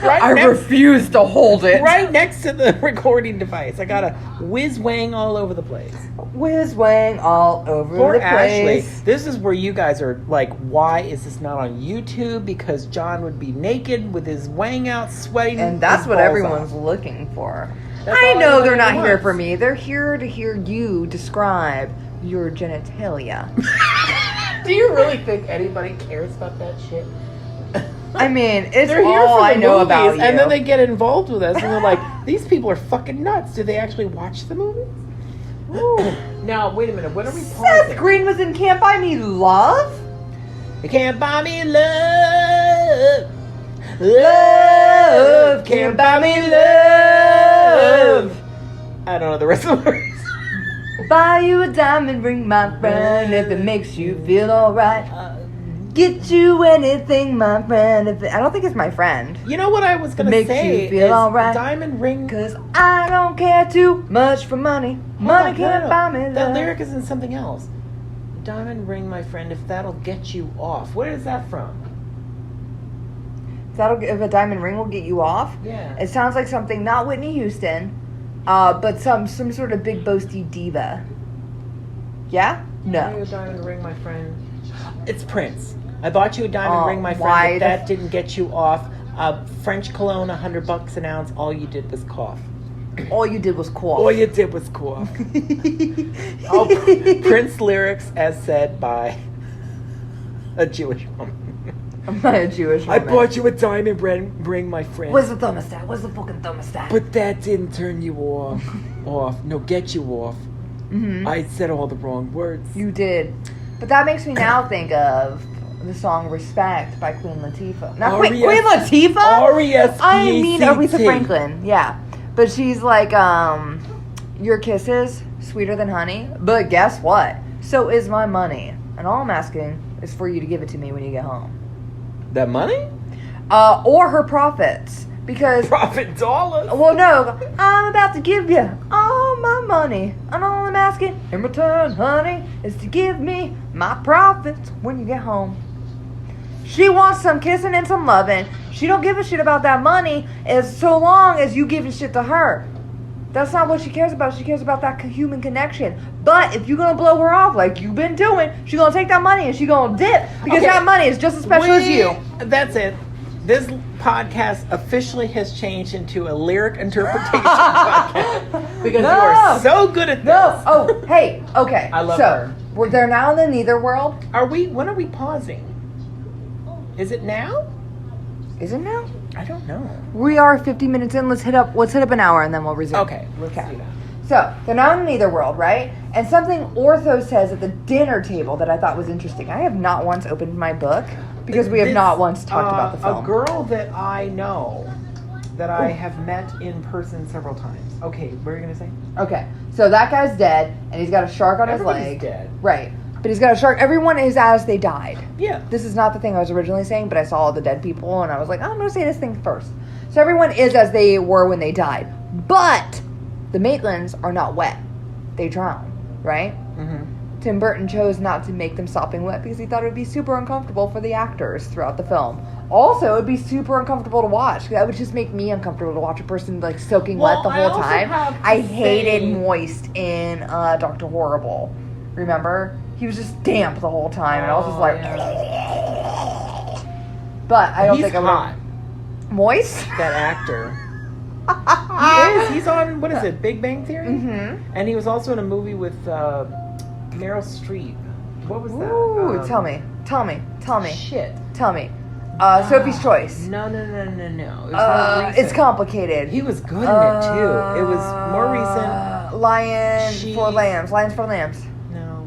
S1: I refuse to hold it.
S2: Right next to the recording device. I got a whiz wang all over the place.
S1: Whiz wang all over
S2: Poor
S1: the
S2: Ashley.
S1: place.
S2: This is where you guys are like, why is this not on YouTube? Because John would be naked with his wang out, sweating.
S1: And that's
S2: his
S1: what
S2: balls
S1: everyone's
S2: off.
S1: looking for.
S2: That's
S1: I
S2: all
S1: know they're
S2: anybody
S1: not here
S2: wants.
S1: for me. They're here to hear you describe your genitalia.
S2: Do you really think anybody cares about that shit?
S1: I mean, it's
S2: They're here
S1: all
S2: for the
S1: I know
S2: movies,
S1: about you.
S2: and then they get involved with us, and they're like, "These people are fucking nuts. Do they actually watch the movies?" Ooh. Now, wait a minute. When are we
S1: Seth
S2: pausing?
S1: Green was in Can't Buy Me Love?
S2: You can't buy me love. Love can't buy me love. I don't know the rest of the words.
S1: Buy you a diamond ring, my friend, if it makes you feel alright. Get you anything, my friend. I don't think it's my friend.
S2: You know what I was gonna
S1: Makes
S2: say?
S1: you feel
S2: is
S1: alright.
S2: diamond ring.
S1: Cause I don't care too much for money. Money can't buy me love.
S2: That lyric is in something else. Diamond ring, my friend, if that'll get you off. Where is that from?
S1: If a diamond ring will get you off.
S2: Yeah.
S1: It sounds like something, not Whitney Houston, but some sort of big boasty diva. Yeah?
S2: Buy you
S1: No.
S2: a diamond ring, my friend. It's Prince. I bought you a diamond
S1: Oh,
S2: ring, my
S1: why
S2: friend. If
S1: the-
S2: that didn't get you off, French cologne, $100 an ounce. All you did was cough.
S1: All you did was cough.
S2: All you did was cough. Oh, Prince lyrics as said by a Jewish woman.
S1: I'm not a Jewish
S2: I
S1: woman.
S2: bought you a diamond ring, my friend.
S1: Where's the thermostat? Where's the fucking thermostat?
S2: But that didn't turn you off. No, get you off.
S1: Mhm.
S2: I said all the wrong words.
S1: You did. But that makes me now think of the song Respect by Queen Latifah. Not Queen Latifah?
S2: R-E-S-P-E-C-T.
S1: I mean Aretha Franklin. Yeah. But she's like, your kisses, sweeter than honey. But guess what? So is my money. And all I'm asking is for you to give it to me when you get home.
S2: That money?
S1: Or her profits. Because,
S2: Profit dollars.
S1: well, no, I'm about to give you all my money. And all I'm asking in return, honey, is to give me my profits when you get home. She wants some kissing and some loving. She don't give a shit about that money as so long as you giving shit to her. That's not what she cares about. She cares about that human connection. But if you're going to blow her off like you've been doing, she's going to take that money and she's going to dip. Because
S2: Okay.
S1: that money is just as special as you.
S2: That's it. This podcast officially has changed into a lyric interpretation podcast. Because you are so good at this.
S1: No. Oh, hey. Okay.
S2: I love
S1: so,
S2: her.
S1: They're now in the neither world.
S2: When are we pausing? Is it now?
S1: Is it now?
S2: I don't know.
S1: We are 50 minutes in. Let's hit up an hour and then we'll resume.
S2: Okay, let's
S1: Okay.
S2: do that.
S1: So, they're now in the neither world, right? And something Ortho says at the dinner table that I thought was interesting. I have not once opened my book because we have
S2: This,
S1: not once talked about the film.
S2: A girl that I know that I have met in person several times. Okay, what were you going to say?
S1: Okay, so that guy's dead, and he's got a shark on his
S2: Everybody's
S1: leg.
S2: dead.
S1: Right. But he's got a shark. Everyone is as they died.
S2: Yeah.
S1: This is not the thing I was originally saying, but I saw all the dead people, and I was like, I'm going to say this thing first. So everyone is as they were when they died. But the Maitlands are not wet. They drown, right?
S2: Mm-hmm.
S1: Tim Burton chose not to make them sopping wet because he thought it would be super uncomfortable for the actors throughout the film. Also, it would be super uncomfortable to watch. That would just make me uncomfortable to watch a person like soaking wet the
S2: Well, I
S1: whole
S2: also
S1: time.
S2: have to
S1: I hated
S2: say-
S1: moist in Dr. Horrible. Remember? He was just damp the whole time, and I was just like. But I don't
S2: He's
S1: think I
S2: hot.
S1: would. Moist?
S2: That actor. He is. He's on, what is it, Big Bang Theory?
S1: Mm-hmm.
S2: And he was also in a movie with Meryl Streep. What was that?
S1: Ooh, tell me.
S2: Shit.
S1: Tell me. Sophie's Choice.
S2: No. It was more recent.
S1: It's complicated.
S2: He was good in it, too. It was more recent.
S1: Lions
S2: She-
S1: for Lambs.
S2: No.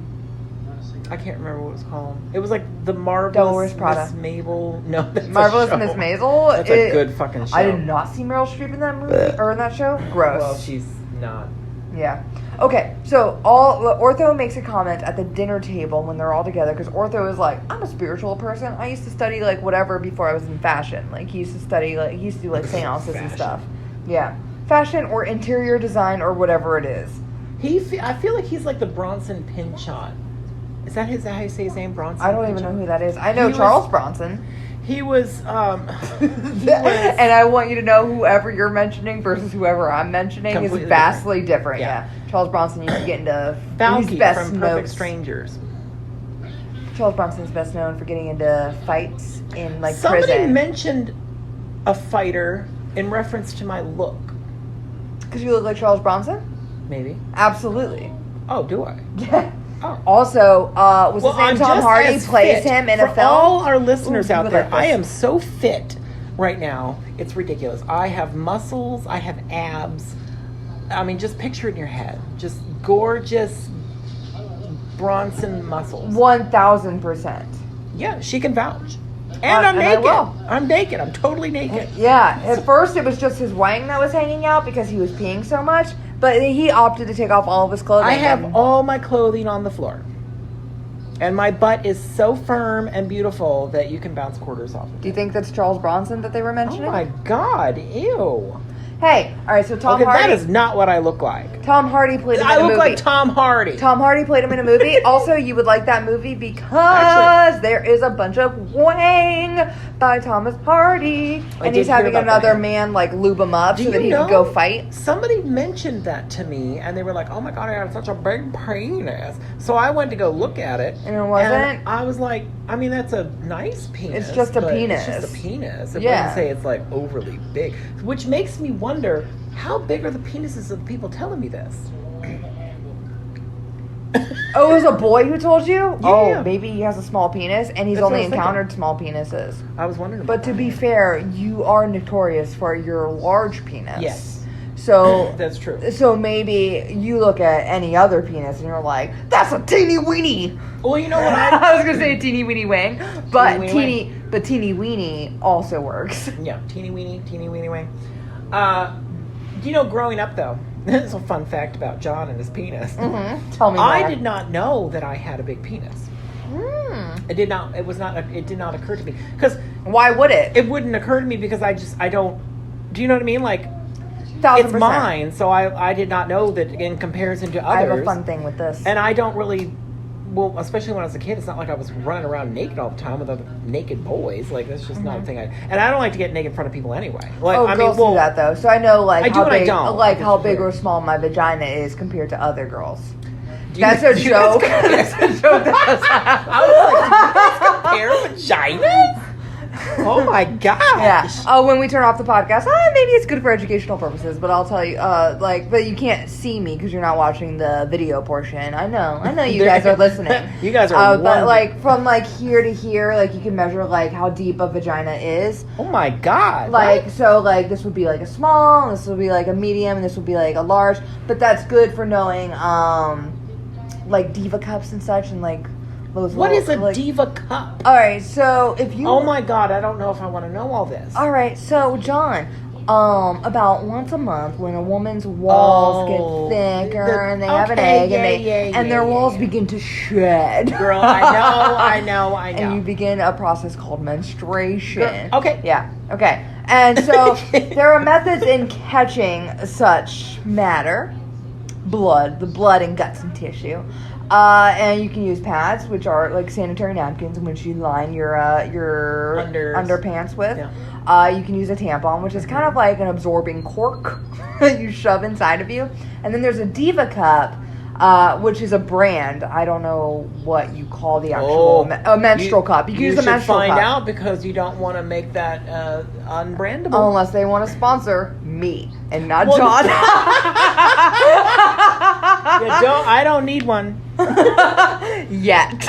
S2: I can't remember what it was called. It was like the
S1: Wears
S2: Marvelous
S1: Prada.
S2: Miss Mabel. No, that's
S1: Marvelous
S2: a show.
S1: Miss Maisel.
S2: That's a good fucking show.
S1: I did not see Meryl Streep in that movie or in that show. Gross.
S2: Well, she's not.
S1: Yeah. Okay, so Ortho makes a comment at the dinner table when they're all together because Ortho is like, I'm a spiritual person. I used to study like whatever before I was in fashion. Like he used to study he used to do like seances and stuff. Yeah, fashion or interior design or whatever it is.
S2: I feel like he's like the Bronson Pinchot. Is that how you say his name, Bronson?
S1: I don't even know
S2: Pinchot?
S1: who that is. I know
S2: He
S1: Charles
S2: was-
S1: Bronson.
S2: He was.
S1: And I want you to know whoever you're mentioning versus whoever I'm mentioning
S2: Completely
S1: is vastly different.
S2: Yeah.
S1: Yeah. Charles Bronson used to get into
S2: Balky
S1: he's best
S2: from Perfect
S1: notes.
S2: Strangers.
S1: Charles Bronson's best known for getting into fights in like
S2: Somebody
S1: prison.
S2: mentioned a fighter in reference to my look.
S1: Because you look like Charles Bronson?
S2: Maybe.
S1: Absolutely.
S2: Oh, do I?
S1: Yeah.
S2: Oh.
S1: Also, was his name
S2: I'm
S1: Tom
S2: just
S1: Hardy
S2: as
S1: plays
S2: fit.
S1: him in
S2: For
S1: a film?
S2: all our listeners
S1: Ooh,
S2: out
S1: you
S2: there,
S1: would
S2: I
S1: like
S2: am
S1: this.
S2: so fit right now. It's ridiculous. I have muscles. I have abs. I mean, just picture it in your head. Just gorgeous Bronson muscles.
S1: 1,000%.
S2: Yeah, she can vouch. And I'm
S1: and I
S2: naked.
S1: will.
S2: I'm naked. I'm totally naked.
S1: Yeah, at first it was just his wang that was hanging out because he was peeing so much, but he opted to take off all of his clothing.
S2: I have
S1: and-
S2: all my clothing on the floor. And my butt is so firm and beautiful that you can bounce quarters off of it.
S1: Do you think that's Charles Bronson that they were
S2: Oh
S1: mentioning?
S2: my God, ew.
S1: Hey, all right, so Tom
S2: Okay,
S1: Hardy.
S2: that is not what I look like.
S1: Tom Hardy played him
S2: I
S1: in a
S2: look
S1: movie.
S2: like Tom Hardy.
S1: Tom Hardy played him in a movie. Also, you would like that movie because
S2: Actually-
S1: there is a bunch of wang by Thomas Hardy,
S2: I
S1: and
S2: did
S1: he's
S2: hear
S1: having
S2: about
S1: another
S2: that.
S1: man like lube him up
S2: Do
S1: so that
S2: you
S1: he
S2: know?
S1: could go fight.
S2: Somebody mentioned that to me, and they were like, "Oh my God, I have such a big penis." So I went to go look at it,
S1: And it wasn't?
S2: And I was like, "I mean, that's a nice penis.
S1: It's just a
S2: but
S1: penis.
S2: It's just a penis. It
S1: Yeah.
S2: wouldn't say it's like overly big." Which makes me wonder, how big are the penises of the people telling me this?
S1: Oh, it was a boy who told you?
S2: Yeah.
S1: Oh, maybe he has a small penis, and he's
S2: That's what
S1: only
S2: I was thinking.
S1: encountered small penises.
S2: I was wondering.
S1: But
S2: About
S1: to
S2: that.
S1: be fair, you are notorious for your large penis.
S2: Yes.
S1: So
S2: That's true.
S1: So maybe you look at any other penis and you're like, that's a teeny weeny.
S2: Well, you know what
S1: I was gonna say a teeny weeny wang, but
S2: Teeny weeny
S1: teeny weeny also works.
S2: Yeah, teeny weeny wang. You know, growing up though, this is a fun fact about John and his penis.
S1: Mm-hmm. Tell me more.
S2: I did not know that I had a big penis.
S1: Hmm.
S2: It did not. It was not. It did not occur to me because
S1: Why would it?
S2: it wouldn't occur to me because I don't. Do you know what I mean? Like
S1: 1,000%.
S2: it's mine, so I did not know that in comparison to
S1: I
S2: others.
S1: have a fun thing with this.
S2: And I don't really. Well, especially when I was a kid, it's not like I was running around naked all the time with other naked boys. Like that's just not a thing. And I don't like to get naked in front of people anyway. Like
S1: oh,
S2: I
S1: girls
S2: mean, well,
S1: do that though. So I know like
S2: I do
S1: how
S2: and I
S1: big,
S2: don't.
S1: like
S2: It's
S1: how
S2: just
S1: big
S2: weird.
S1: or small my vagina is compared to other girls.
S2: do you-
S1: That's a
S2: do you
S1: joke.
S2: guys
S1: That's a joke.
S2: I was like, do you guys compare vaginas? Oh my gosh.
S1: Yeah. Oh, when we turn off the podcast, maybe it's good for educational purposes. But I'll tell you, but you can't see me because you're not watching the video portion. I know you guys are listening.
S2: You guys are
S1: But
S2: wonderful.
S1: like from like here to here, like you can measure like how deep a vagina is.
S2: Oh my god.
S1: Like
S2: what?
S1: so, like this would be like a small, and this would be like a medium, and this would be like a large. But that's good for knowing, like diva cups and such, and like those.
S2: What
S1: little,
S2: is a
S1: like,
S2: diva cup?
S1: All right, so if you.
S2: Oh my god, I don't know if I want to know all this.
S1: All right, so John, about once a month, when a woman's walls
S2: Oh,
S1: get thicker and they have an
S2: okay,
S1: egg, and their walls
S2: yeah.
S1: begin to shed.
S2: Girl, I know.
S1: And you begin a process called menstruation.
S2: Girl, okay.
S1: Yeah. Okay. And so there are methods in catching such matter, the blood and guts and tissue. And you can use pads, which are like sanitary napkins, which you line your underpants with.
S2: Yeah.
S1: You can use a tampon, which is kind of like an absorbing cork that you shove inside of you. And then there's a Diva cup, which is a brand. I don't know what you call the actual a menstrual cup. You can use a menstrual
S2: find
S1: cup.
S2: out because you don't want to make that unbrandable.
S1: Unless they want to sponsor me and not
S2: Well,
S1: John.
S2: I don't need one.
S1: Yet.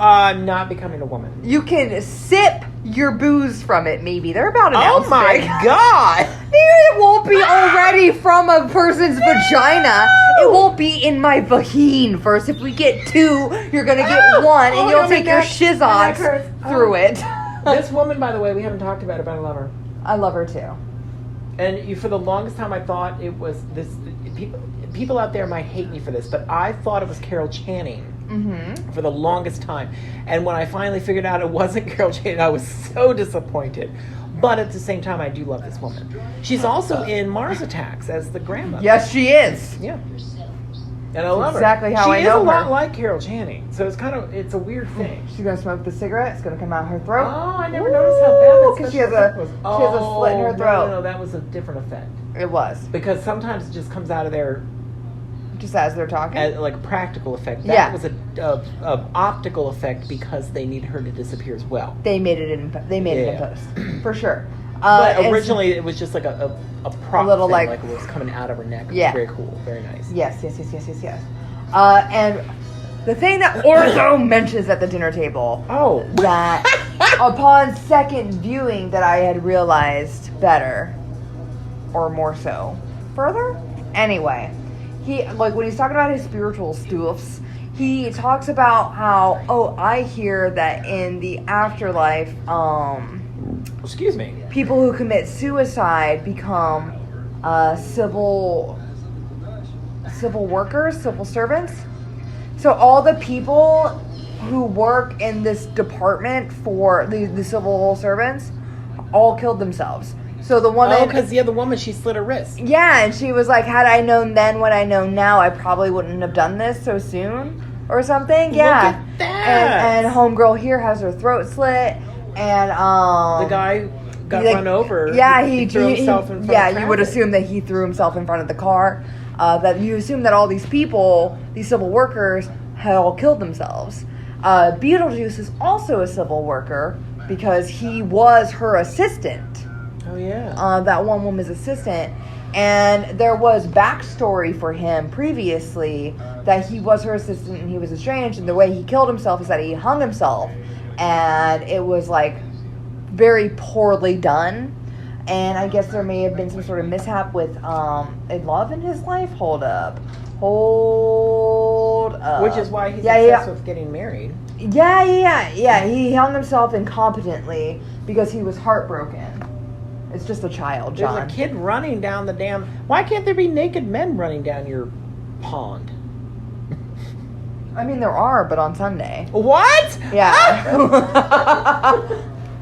S2: I'm not becoming a woman.
S1: You can sip your booze from it, maybe. They're about an ounce
S2: Oh my
S1: big.
S2: god!
S1: Maybe it won't be already from a person's vagina. It won't be in my vagine first. If we get two, you're going to get one, and
S2: Oh,
S1: you'll
S2: no,
S1: take
S2: my
S1: your
S2: neck- my neck
S1: shizots
S2: hurts.
S1: through it.
S2: This woman, by the way, we haven't talked about it, but I love her.
S1: I love her too.
S2: And for the longest time, I thought it was this. People out there might hate me for this, but I thought it was Carol Channing for the longest time. And when I finally figured out it wasn't Carol Channing, I was so disappointed. But at the same time, I do love this woman. She's also in Mars Attacks as the grandmother.
S1: Yes, she is.
S2: Yeah. And I love
S1: exactly
S2: her.
S1: how I
S2: She
S1: know
S2: is a lot
S1: her.
S2: like Carol Channing, so it's a weird thing.
S1: She's gonna smoke the cigarette. It's gonna come out her throat.
S2: Oh, I never noticed how bad that
S1: because
S2: special effect was.
S1: she has a slit in her throat.
S2: No, that was a different effect.
S1: It was
S2: Because sometimes it just comes out of there
S1: just as they're talking.
S2: as like a practical effect. That
S1: Yeah.
S2: was a optical effect because they needed her to disappear as well.
S1: They made it in
S2: Yeah.
S1: post for sure.
S2: But
S1: and-
S2: originally it was just like a prop
S1: little,
S2: thing,
S1: like-
S2: like it was coming out of her neck. It
S1: Yeah.
S2: was very cool, very nice.
S1: Yes. And the thing that Orzo mentions at the dinner table
S2: Oh,
S1: that upon second viewing that I had realized better or more so further. Anyway, he like when he's talking about his spiritual stuffs, he talks about how I hear that in the afterlife,
S2: excuse me.
S1: people who commit suicide become civil workers, civil servants. So all the people who work in this department for the civil servants all killed themselves. So the woman,
S2: Because the woman, she slit her wrist.
S1: yeah, and she was like, had I known then what I know now, I probably wouldn't have done this so soon or something. Yeah.
S2: Look at that.
S1: And homegirl here has her throat slit, and
S2: The guy got
S1: like,
S2: run over.
S1: Yeah,
S2: he threw himself in front
S1: yeah,
S2: of
S1: you would
S2: traffic.
S1: assume that he threw himself in front of the car. That you assume that all these people, these civil workers, had all killed themselves. Beetlejuice is also a civil worker because he was her assistant.
S2: Oh, yeah.
S1: That one woman's assistant. And there was backstory for him previously that he was her assistant and he was estranged. And the way he killed himself is that he hung himself. And it was like very poorly done. And I guess there may have been some sort of mishap with a love in his life. Hold up.
S2: Which is why he's
S1: Yeah,
S2: obsessed
S1: yeah.
S2: with getting married.
S1: Yeah. He hung himself incompetently because he was heartbroken. It's just a child, John.
S2: There's a kid running down the damn... Why can't there be naked men running down your pond?
S1: I mean, there are, but on Sunday.
S2: What?
S1: Yeah.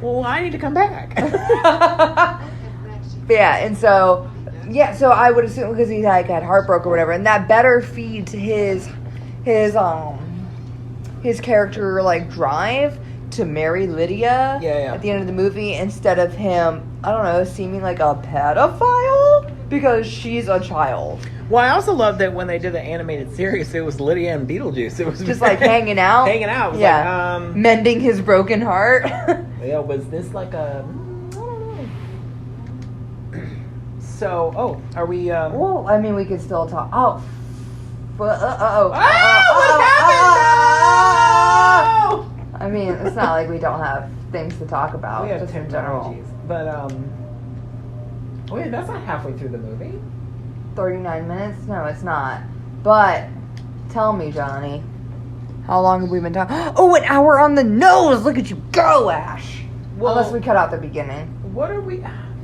S2: Well, I need to come back.
S1: But yeah, and so I would assume because he like had heartbroken or whatever, and that better feeds his character like drive to marry Lydia
S2: Yeah.
S1: at the end of the movie instead of him, I don't know, seeming like a pedophile because she's a child.
S2: Well, I also love that when they did the animated series, it was Lydia and Beetlejuice. It was
S1: Just like hanging out.
S2: Hanging out. It was
S1: Yeah.
S2: like,
S1: Mending his broken heart.
S2: yeah, was this like a... I don't know. So, are we...
S1: Well, I mean, we could still talk. Oh. What
S2: happened?
S1: I mean, it's not like we don't have things to talk about.
S2: We have
S1: just in general.
S2: technologies. But, wait, that's not halfway through the movie.
S1: 39 minutes? No, it's not. But, tell me, Johnny. How long have we been talking? Oh, an hour on the nose! Look at you go, Ash!
S2: Well,
S1: Unless we cut out the beginning.
S2: What are we...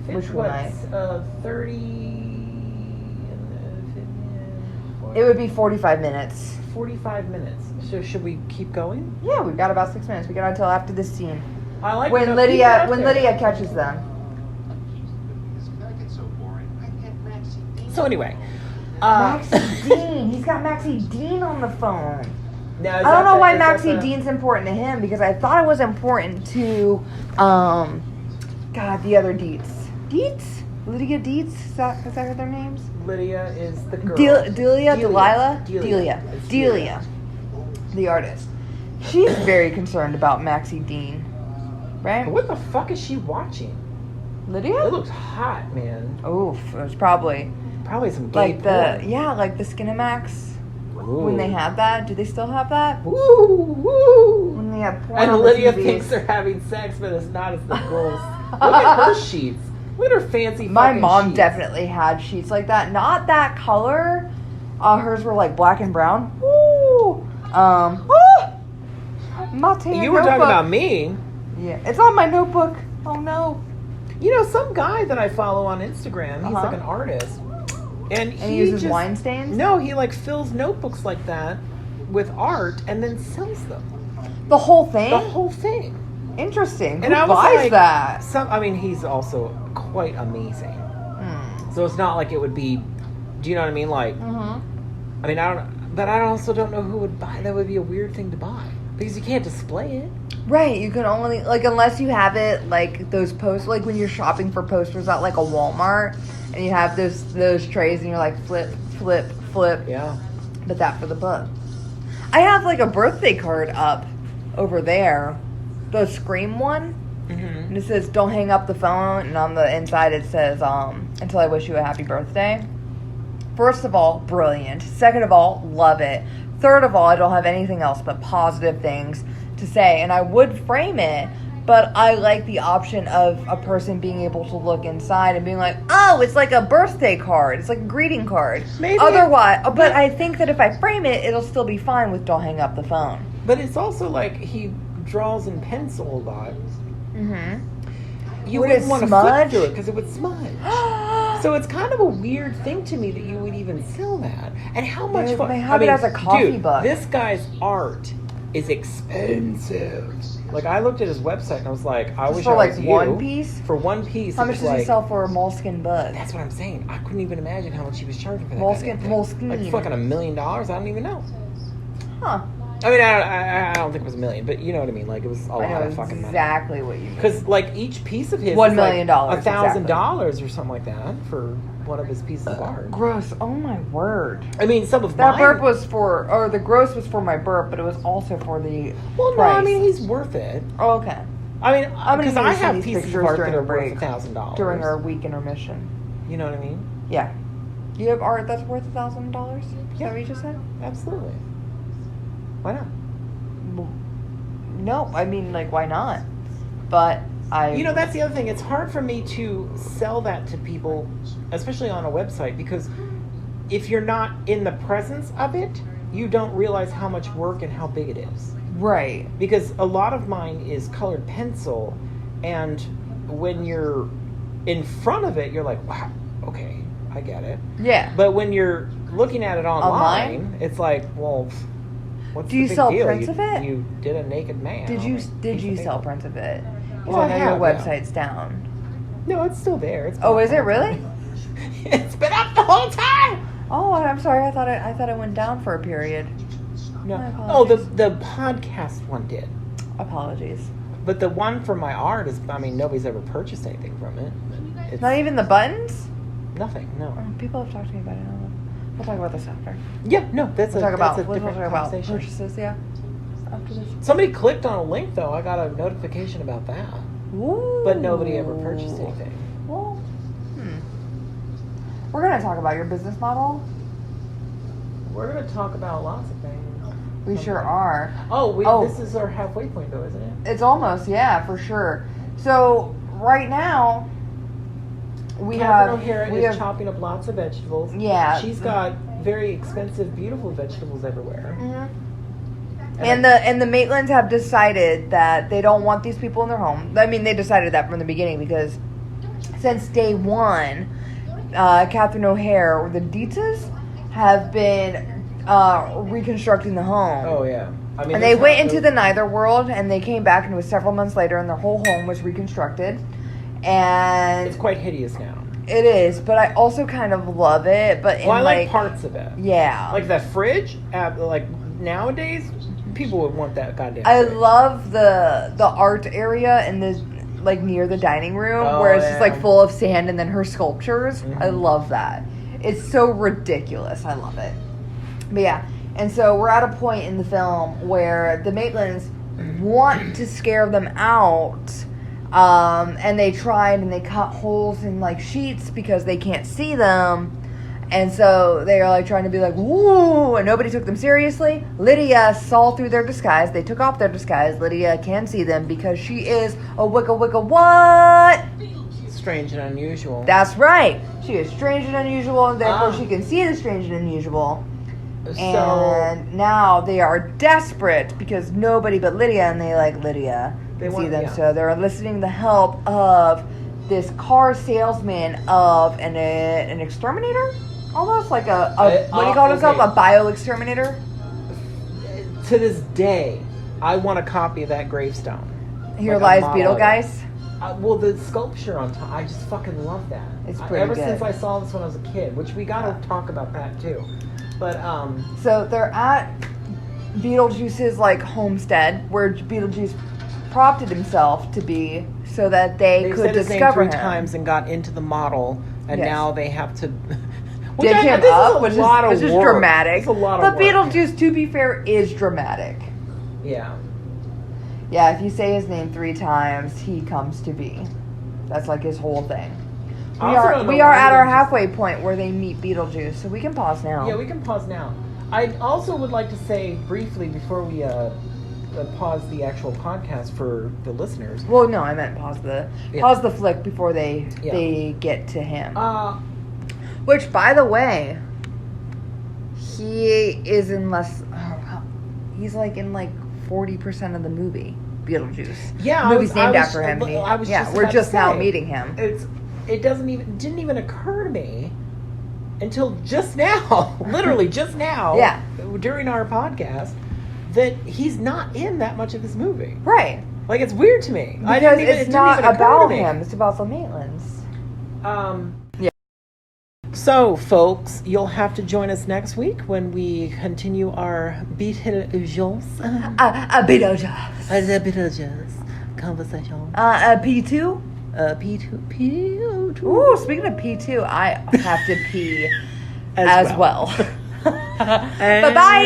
S1: Which one?
S2: 30...
S1: It would be 45 minutes.
S2: 45 minutes. So should we keep going?
S1: Yeah, we've got about 6 minutes. We got until after this scene.
S2: I like
S1: When Lydia catches them.
S2: So anyway,
S1: Maxie Dean. He's got Maxie Dean on the phone.
S2: now,
S1: I don't know why Maxie Dean's important to him because I thought it was important to, God, the other Dietz. Dietz? Lydia Dietz? Is that their names?
S2: Lydia is the girl.
S1: Delia? Delilah?
S2: Delia.
S1: Delia. The artist. She's very concerned about Maxie Dean. Right?
S2: What the fuck is she watching?
S1: Lydia?
S2: It looks hot, man.
S1: Oof. It was probably
S2: Probably some gay
S1: like the,
S2: porn.
S1: yeah, like the Skinamax.
S2: Ooh.
S1: When they had that. Do they still have that?
S2: Woo, woo.
S1: When they have porn
S2: And
S1: on the
S2: Lydia
S1: TVs.
S2: thinks they're having sex, but it's not. It's the girls. Look at her sheets. Look at her fancy.
S1: My
S2: fucking
S1: mom
S2: sheets.
S1: definitely had sheets like that. Not that color. Hers were like black and brown. Woo! My tan
S2: You were talking
S1: notebook.
S2: about me.
S1: Yeah, it's on my notebook. Oh no!
S2: You know, some guy that I follow on Instagram. He's
S1: Uh-huh.
S2: like an artist, and
S1: he uses
S2: just,
S1: wine stains.
S2: No, he like fills notebooks like that with art and then sells them.
S1: The whole thing.
S2: The whole thing.
S1: Interesting.
S2: And
S1: Who
S2: I was
S1: buys
S2: like,
S1: that?
S2: I mean, he's also quite amazing.
S1: Hmm.
S2: So it's not like it would be. Do you know what I mean? Like,
S1: Mm-hmm.
S2: I mean, I don't. But I also don't know who would buy. That would be a weird thing to buy because you can't display it.
S1: Right, you can only, like, unless you have it, like, those posts, like, when you're shopping for posters at, like, a Walmart, and you have those trays, and you're like, flip, flip, flip.
S2: Yeah.
S1: But that for the book. I have, like, a birthday card up over there, the Scream one, and it says, don't hang up the phone, and on the inside it says, until I wish you a happy birthday. First of all, brilliant. Second of all, love it. Third of all, I don't have anything else but positive things to say, and I would frame it, but I like the option of a person being able to look inside and being like, oh, it's like a birthday card, it's like a greeting card.
S2: Maybe.
S1: Otherwise, but I think that if I frame it, it'll still be fine with don't hang up the phone.
S2: But it's also like he draws in pencil a lot. You
S1: Would
S2: wouldn't
S1: it
S2: want to
S1: smudge?
S2: flip through it because it would smudge. So it's kind of a weird thing to me that you would even sell that. And how much fun?
S1: They have it as a coffee
S2: dude,
S1: book.
S2: This guy's art is expensive. Like, I looked at his website and I was like, I
S1: Just
S2: wish
S1: for,
S2: I
S1: like,
S2: was
S1: one
S2: you.
S1: piece?
S2: For one piece.
S1: How
S2: it
S1: much
S2: was
S1: does he
S2: like,
S1: sell for a moleskin book?
S2: That's what I'm saying. I couldn't even imagine how much he was charging for that.
S1: Moleskin.
S2: Like fucking $1 million? I don't even know.
S1: Huh.
S2: I mean, I don't think it was $1 million, but you know what I mean. Like, it was a lot of fucking money.
S1: Exactly what you mean.
S2: Because, like, each piece of his
S1: $1
S2: is
S1: million,
S2: like $1,000 or something like that for one of his pieces of art.
S1: Gross. Oh my word.
S2: I mean, some of
S1: That
S2: mine...
S1: burp was for, or the gross was for my burp, but it was also for the
S2: Well,
S1: price.
S2: no, I mean, he's worth it.
S1: Oh, okay.
S2: I mean,
S1: I'm gonna
S2: because
S1: need
S2: I
S1: to see
S2: have
S1: these
S2: pieces of
S1: pictures
S2: art
S1: during
S2: that
S1: a
S2: are worth
S1: break.
S2: $1,000.
S1: During our week intermission.
S2: You know what I mean?
S1: Yeah. Do you have art that's worth $1,000? Is that what you just said?
S2: Absolutely. Why not?
S1: Well, no, I mean, like, why not? But
S2: You know, that's the other thing. It's hard for me to sell that to people, especially on a website, because if you're not in the presence of it, you don't realize how much work and how big it is.
S1: Right.
S2: Because a lot of mine is colored pencil, and when you're in front of it, you're like, wow, okay, I get it.
S1: Yeah.
S2: But when you're looking at it online? It's like, well, what's
S1: Do you
S2: the big
S1: sell
S2: deal?
S1: prints of it?
S2: You did a naked man.
S1: Did
S2: on
S1: you
S2: a
S1: did
S2: piece
S1: you
S2: of
S1: sell
S2: paper.
S1: prints of it?
S2: Well, I
S1: Your
S2: have, yeah.
S1: website's down.
S2: No, it's still there. It's
S1: Oh,
S2: been
S1: is
S2: up
S1: it
S2: the whole
S1: really?
S2: time. It's been up the whole time.
S1: Oh, I'm sorry. I thought it went down for a period.
S2: No.
S1: My
S2: Oh,
S1: apologies.
S2: the podcast one did.
S1: Apologies.
S2: But the one for my art is, I mean, nobody's ever purchased anything from it. It's
S1: Not even the buttons?
S2: nothing, no.
S1: Oh, people have talked to me about it. We'll talk about this after.
S2: Yeah, no, that's
S1: We'll
S2: a
S1: talk about
S2: that's a
S1: we'll
S2: different
S1: talk about
S2: conversation.
S1: purchases, yeah. After this.
S2: Somebody clicked on a link, though. I got a notification about that.
S1: Ooh.
S2: But nobody ever purchased anything.
S1: Well, we're gonna talk about your business model.
S2: We're going to talk about lots of things.
S1: We sure are.
S2: Oh, this is our halfway point, though, isn't it?
S1: It's almost, yeah, for sure. So right now we
S2: Catherine
S1: have
S2: O'Hara
S1: we
S2: is
S1: have
S2: chopping up lots of vegetables.
S1: Yeah.
S2: She's got very expensive, beautiful vegetables everywhere.
S1: And the Maitlands have decided that they don't want these people in their home. I mean, they decided that from the beginning because since day one, Catherine O'Hare or the Dietzes have been reconstructing the home.
S2: Oh yeah, I mean,
S1: And they went into the Neither world, and they came back, and it was several months later, and their whole home was reconstructed. And
S2: It's quite hideous now.
S1: it is, but I also kind of love it. But in
S2: Well, I like parts of it.
S1: yeah,
S2: Like that fridge. Like nowadays, people would want that goddamn.
S1: I
S2: fridge.
S1: love the art area in the like near the dining room
S2: Oh,
S1: where it's just like
S2: yeah.
S1: full of sand and then her sculptures.
S2: Mhm.
S1: I love that. It's so ridiculous. I love it. But yeah, and so we're at a point in the film where the Maitlands want to scare them out, and they tried and they cut holes in like sheets because they can't see them. And so they are like trying to be like, woo, and nobody took them seriously. Lydia saw through their disguise. They took off their disguise. Lydia can see them because she is a wicca wicca what?
S2: Strange and unusual.
S1: That's right. She is strange and unusual, and therefore
S2: Ah.
S1: she can see the strange and unusual.
S2: So
S1: And now they are desperate because nobody but Lydia, and they like Lydia,
S2: They
S1: can
S2: want-
S1: see them.
S2: yeah.
S1: So they're enlisting the help of this car salesman of an exterminator? Almost like what do you call himself?
S2: okay.
S1: A bio-exterminator?
S2: to this day, I want a copy of that gravestone.
S1: Here
S2: Like a
S1: lies
S2: model of it.
S1: Beetlejuice.
S2: Well, the sculpture on top, I just fucking love that.
S1: It's pretty
S2: Ever
S1: good.
S2: since I saw this when I was a kid, which we gotta talk about that too. But
S1: So they're at Beetlejuice's like homestead, where Beetlejuice prompted himself to be, so that they could
S2: said his name
S1: discover
S2: 3
S1: him.
S2: times and got into the model, and
S1: Yes.
S2: now they have to
S1: Dig him
S2: this
S1: up,
S2: is a lot of
S1: which is
S2: work.
S1: dramatic.
S2: It's a lot
S1: but
S2: of work.
S1: Beetlejuice, to be fair, is dramatic.
S2: Yeah.
S1: Yeah, if you say his name 3 times, he comes to be. That's like his whole thing.
S2: I also don't know
S1: We are
S2: why
S1: at
S2: they
S1: our
S2: just-
S1: halfway point where they meet Beetlejuice, so we can pause now.
S2: Yeah, we can pause now. I also would like to say briefly before we pause the actual podcast for the listeners.
S1: Well, no, I meant pause the flick before they
S2: Yeah.
S1: get to him.
S2: Uh,
S1: Which, by the way, he is in he's like in like 40% of the movie, Beetlejuice.
S2: Yeah,
S1: the movie's named after him.
S2: I was just
S1: we're
S2: about to
S1: just now
S2: say,
S1: meeting him.
S2: It didn't even occur to me until just now, literally just now,
S1: Yeah.
S2: during our podcast, that he's not in that much of this movie.
S1: Right.
S2: Like, it's weird to me.
S1: Because
S2: it
S1: it's
S2: didn't
S1: not
S2: even occur to
S1: about
S2: me.
S1: him, it's about the Maitlands.
S2: Yeah. So, folks, you'll have to join us next week when we continue our Beetlejuice.
S1: Beetlejuice.
S2: The Beetlejuice conversation.
S1: P2?
S2: P2.
S1: Ooh, speaking of P2, I have to pee as well.
S2: And
S1: Bye-bye!